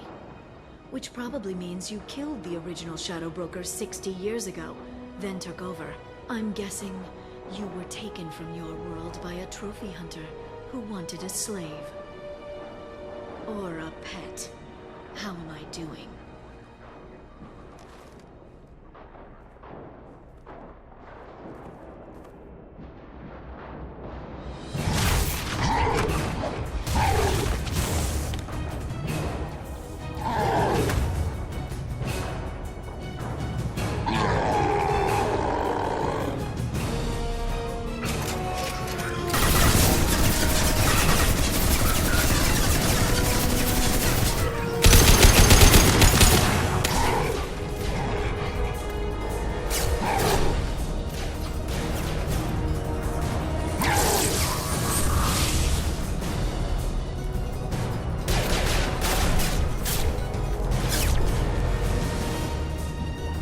Q: Which probably means you killed the original Shadow Broker 60 years ago, then took over. I'm guessing you were taken from your world by a trophy hunter who wanted a slave. Or a pet. How am I doing?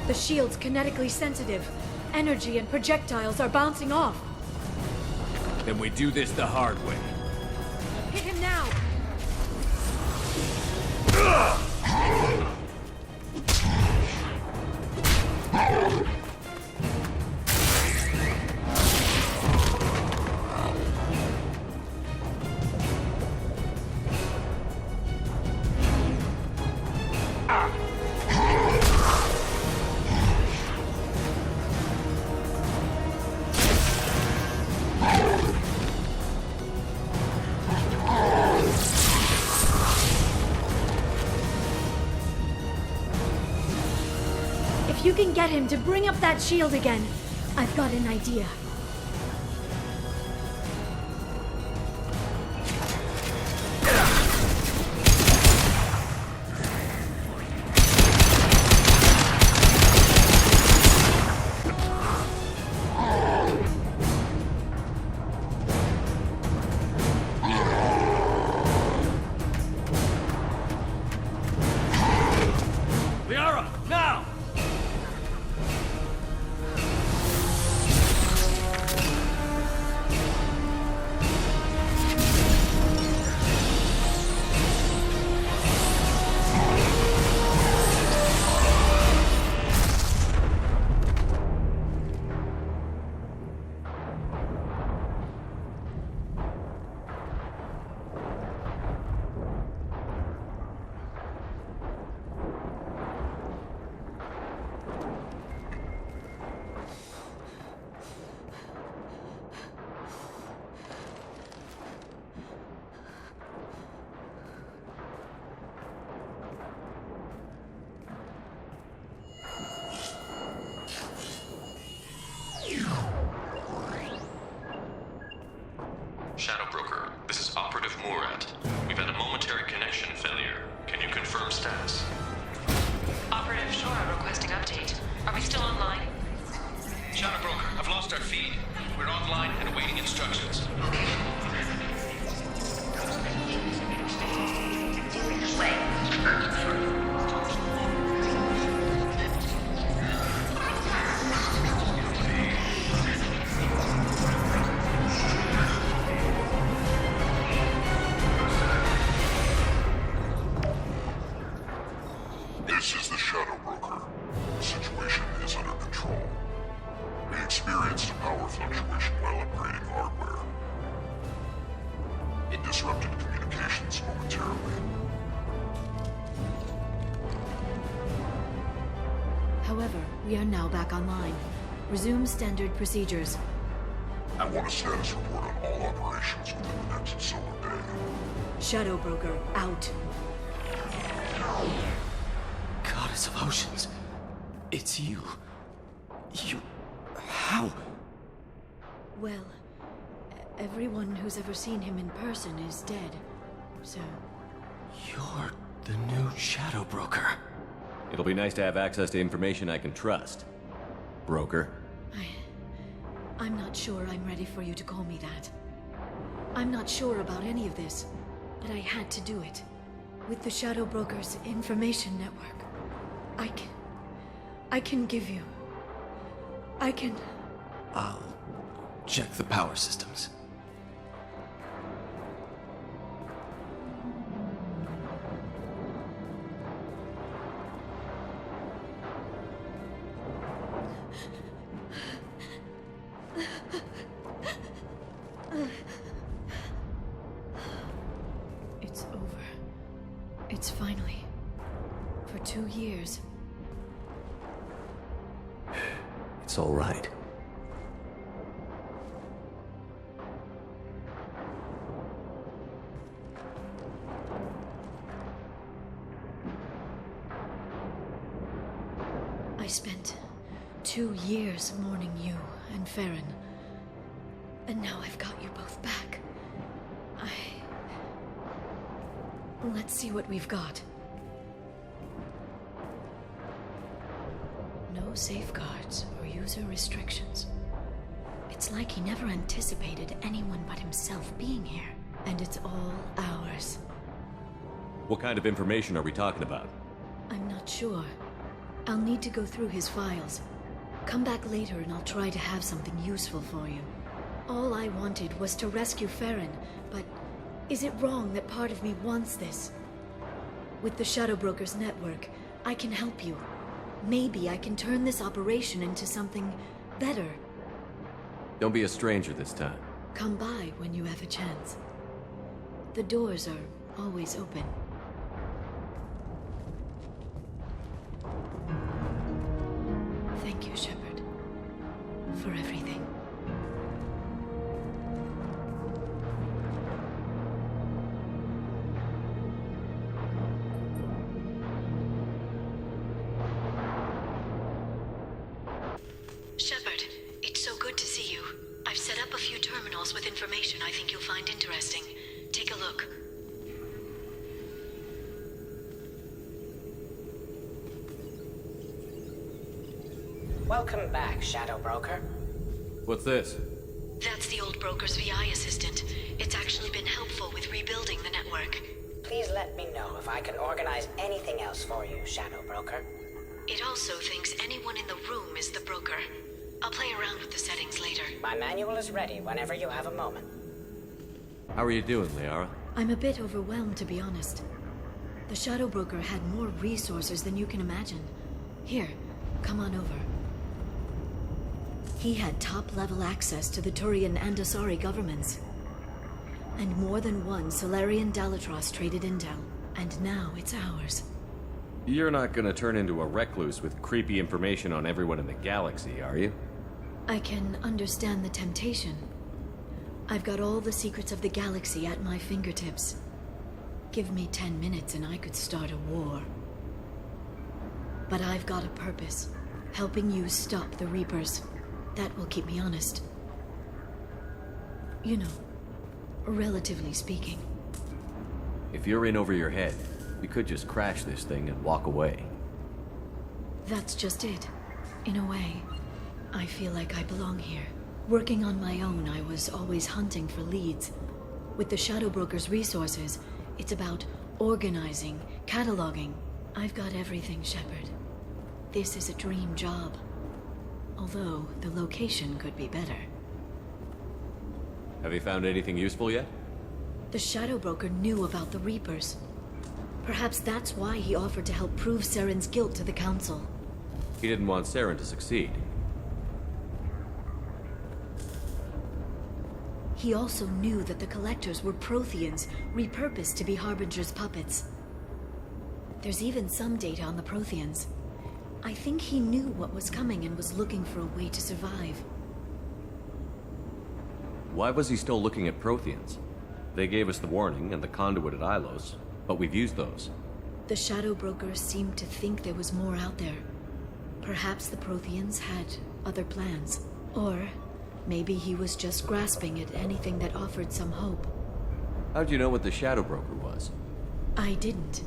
Q: The shield's kinetically sensitive. Energy and projectiles are bouncing off.
B: Then we do this the hard way.
Q: Hit him now! If you can get him to bring up that shield again, I've got an idea.
H: Shadow Broker, this is Operative Murat. We've had a momentary connection failure. Can you confirm status?
C: Operative Shora requesting update. Are we still online?
V: Shadow Broker, I've lost our feed. We're online and awaiting instructions.
M: This is the Shadow Broker. The situation is under control. We experienced a power fluctuation while upgrading hardware. It disrupted communications momentarily.
Q: However, we are now back online. Resume standard procedures.
M: I want a status report on all operations within the next solar day.
Q: Shadow Broker, out.
F: God Goddess of Oceans. It's you. You... How?
Q: Well, everyone who's ever seen him in person is dead, so...
F: You're the new Shadow Broker.
B: It'll be nice to have access to information I can trust. Broker.
Q: I'm not sure I'm ready for you to call me that. I'm not sure about any of this, but I had to do it. With the Shadow Broker's information network, I can give you...
F: I'll check the power systems.
Q: It's over. It's finally... For 2 years.
B: It's all right.
Q: I spent 2 years mourning you and Farron. And now I've got you both back. Let's see what we've got. No safeguards or user restrictions. It's like he never anticipated anyone but himself being here. And it's all ours.
B: What kind of information are we talking about?
Q: I'm not sure. I'll need to go through his files. Come back later and I'll try to have something useful for you. All I wanted was to rescue Farron, but is it wrong that part of me wants this? With the Shadow Broker's network, I can help you. Maybe I can turn this operation into something better.
B: Don't be a stranger this time.
Q: Come by when you have a chance. The doors are always open. Thank you, Shepard, for everything. Shepard, it's so good to see you. I've set up a few terminals with information I think you'll find interesting. Take a look.
A: Welcome back, Shadow Broker.
B: What's this?
Q: That's the old broker's VI assistant. It's actually been helpful with rebuilding the network.
A: Please let me know if I can organize anything else for you, Shadow Broker.
Q: It also thinks anyone in the room is the broker. I'll play around with the settings later.
A: My manual is ready whenever you have a moment.
B: How are you doing, Liara?
Q: I'm a bit overwhelmed, to be honest. The Shadow Broker had more resources than you can imagine. Here, come on over. He had top-level access to the Turian and Asari governments. And more than one Solarian Dalatros traded intel. And now it's ours.
B: You're not gonna turn into a recluse with creepy information on everyone in the galaxy, are you?
Q: I can understand the temptation. I've got all the secrets of the galaxy at my fingertips. Give me 10 minutes and I could start a war. But I've got a purpose. Helping you stop the Reapers. That will keep me honest. You know, relatively speaking.
B: If you're in over your head, we could just crash this thing and walk away.
Q: That's just it. In a way, I feel like I belong here. Working on my own, I was always hunting for leads. With the Shadow Broker's resources, it's about organizing, cataloging. I've got everything, Shepard. This is a dream job. Although, the location could be better.
B: Have you found anything useful yet?
Q: The Shadow Broker knew about the Reapers. Perhaps that's why he offered to help prove Saren's guilt to the Council.
B: He didn't want Saren to succeed.
Q: He also knew that the Collectors were Protheans, repurposed to be Harbinger's puppets. There's even some data on the Protheans. I think he knew what was coming and was looking for a way to survive.
B: Why was he still looking at Protheans? They gave us the warning and the conduit at Ilos, but we've used those.
Q: The Shadow Brokers seemed to think there was more out there. Perhaps the Protheans had other plans. Or maybe he was just grasping at anything that offered some hope.
B: How'd you know what the Shadow Broker was?
Q: I didn't.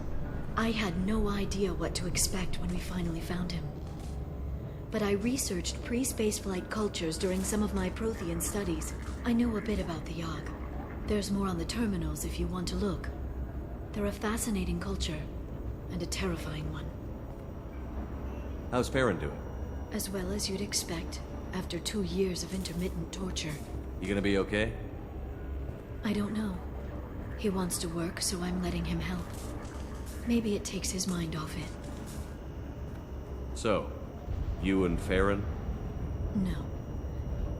Q: I had no idea what to expect when we finally found him. But I researched pre-spaceflight cultures during some of my Prothean studies. I knew a bit about the Yogg. There's more on the terminals if you want to look. They're a fascinating culture, and a terrifying one.
B: How's Farron doing?
Q: As well as you'd expect, after 2 years of intermittent torture.
B: You gonna be okay?
Q: I don't know. He wants to work, so I'm letting him help. Maybe it takes his mind off it.
B: So, you and Farron?
Q: No.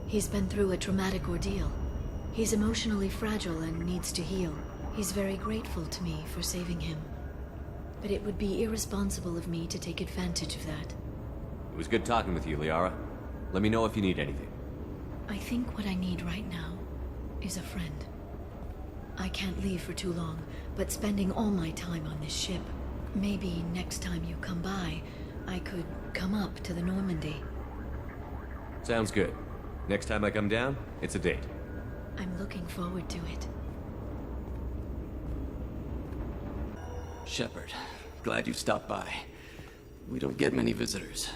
Q: He's been through a traumatic ordeal. He's emotionally fragile and needs to heal. He's very grateful to me for saving him. But it would be irresponsible of me to take advantage of that.
B: It was good talking with you, Liara. Let me know if you need anything.
Q: I think what I need right now is a friend. I can't leave for too long, but spending all my time on this ship. Maybe next time you come by, I could come up to the Normandy.
B: Sounds good. Next time I come down, it's a date.
Q: I'm looking forward to it.
F: Shepard, glad you stopped by. We don't get many visitors.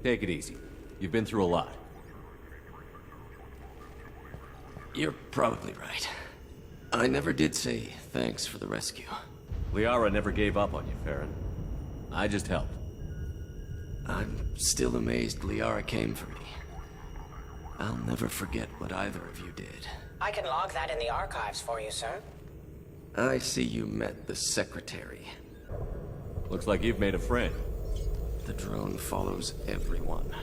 B: Take it easy. You've been through a lot.
F: You're probably right. I never did say thanks for the rescue.
B: Liara never gave up on you, Farron. I just helped.
F: I'm still amazed Liara came for me. I'll never forget what either of you did.
A: I can log that in the archives for you, sir.
F: I see you met the Secretary.
B: Looks like you've made a friend.
F: The drone follows everyone.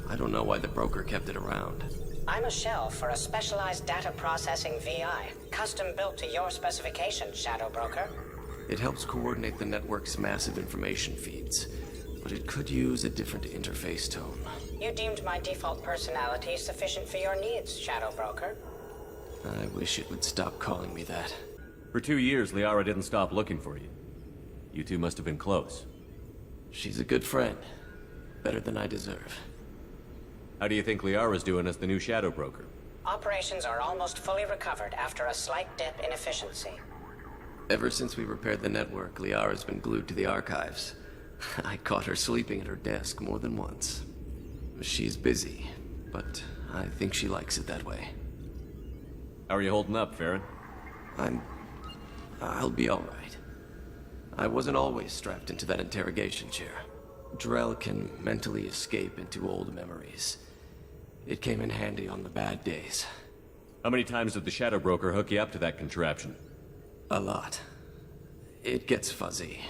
F: I don't know why the broker kept it around.
A: I'm a shell for a specialized data processing VI, custom built to your specifications, Shadow Broker.
F: It helps coordinate the network's massive information feeds, but it could use a different interface tone.
A: You deemed my default personality sufficient for your needs, Shadow Broker.
F: I wish it would stop calling me that.
B: For 2 years, Liara didn't stop looking for you. You two must have been close.
F: She's a good friend. Better than I deserve.
B: How do you think Liara's doing as the new Shadow Broker?
A: Operations are almost fully recovered after a slight dip in efficiency.
F: Ever since we repaired the network, Liara's been glued to the archives. I caught her sleeping at her desk more than once. She's busy, but I think she likes it that way.
B: How are you holding up, Farron?
F: I'll be all right. I wasn't always strapped into that interrogation chair. Drell can mentally escape into old memories. It came in handy on the bad days.
B: How many times did the Shadow Broker hook you up to that contraption?
F: A lot. It gets fuzzy.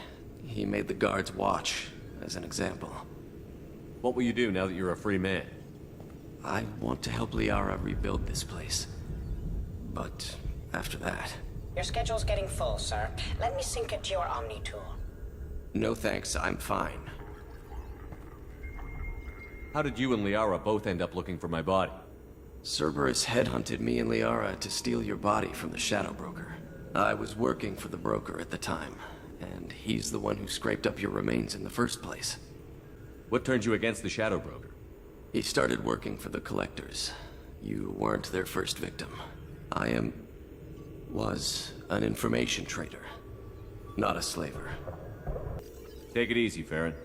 F: He made the guards watch, as an example.
B: What will you do now that you're a free man?
F: I want to help Liara rebuild this place. But after that...
A: Your schedule's getting full, sir. Let me sync it to your Omni tool.
F: No thanks, I'm fine.
B: How did you and Liara both end up looking for my body?
F: Cerberus headhunted me and Liara to steal your body from the Shadow Broker. I was working for the broker at the time, and he's the one who scraped up your remains in the first place.
B: What turned you against the Shadow Broker?
F: He started working for the Collectors. You weren't their first victim. Was an information trader, not a slaver.
B: Take it easy, Farron.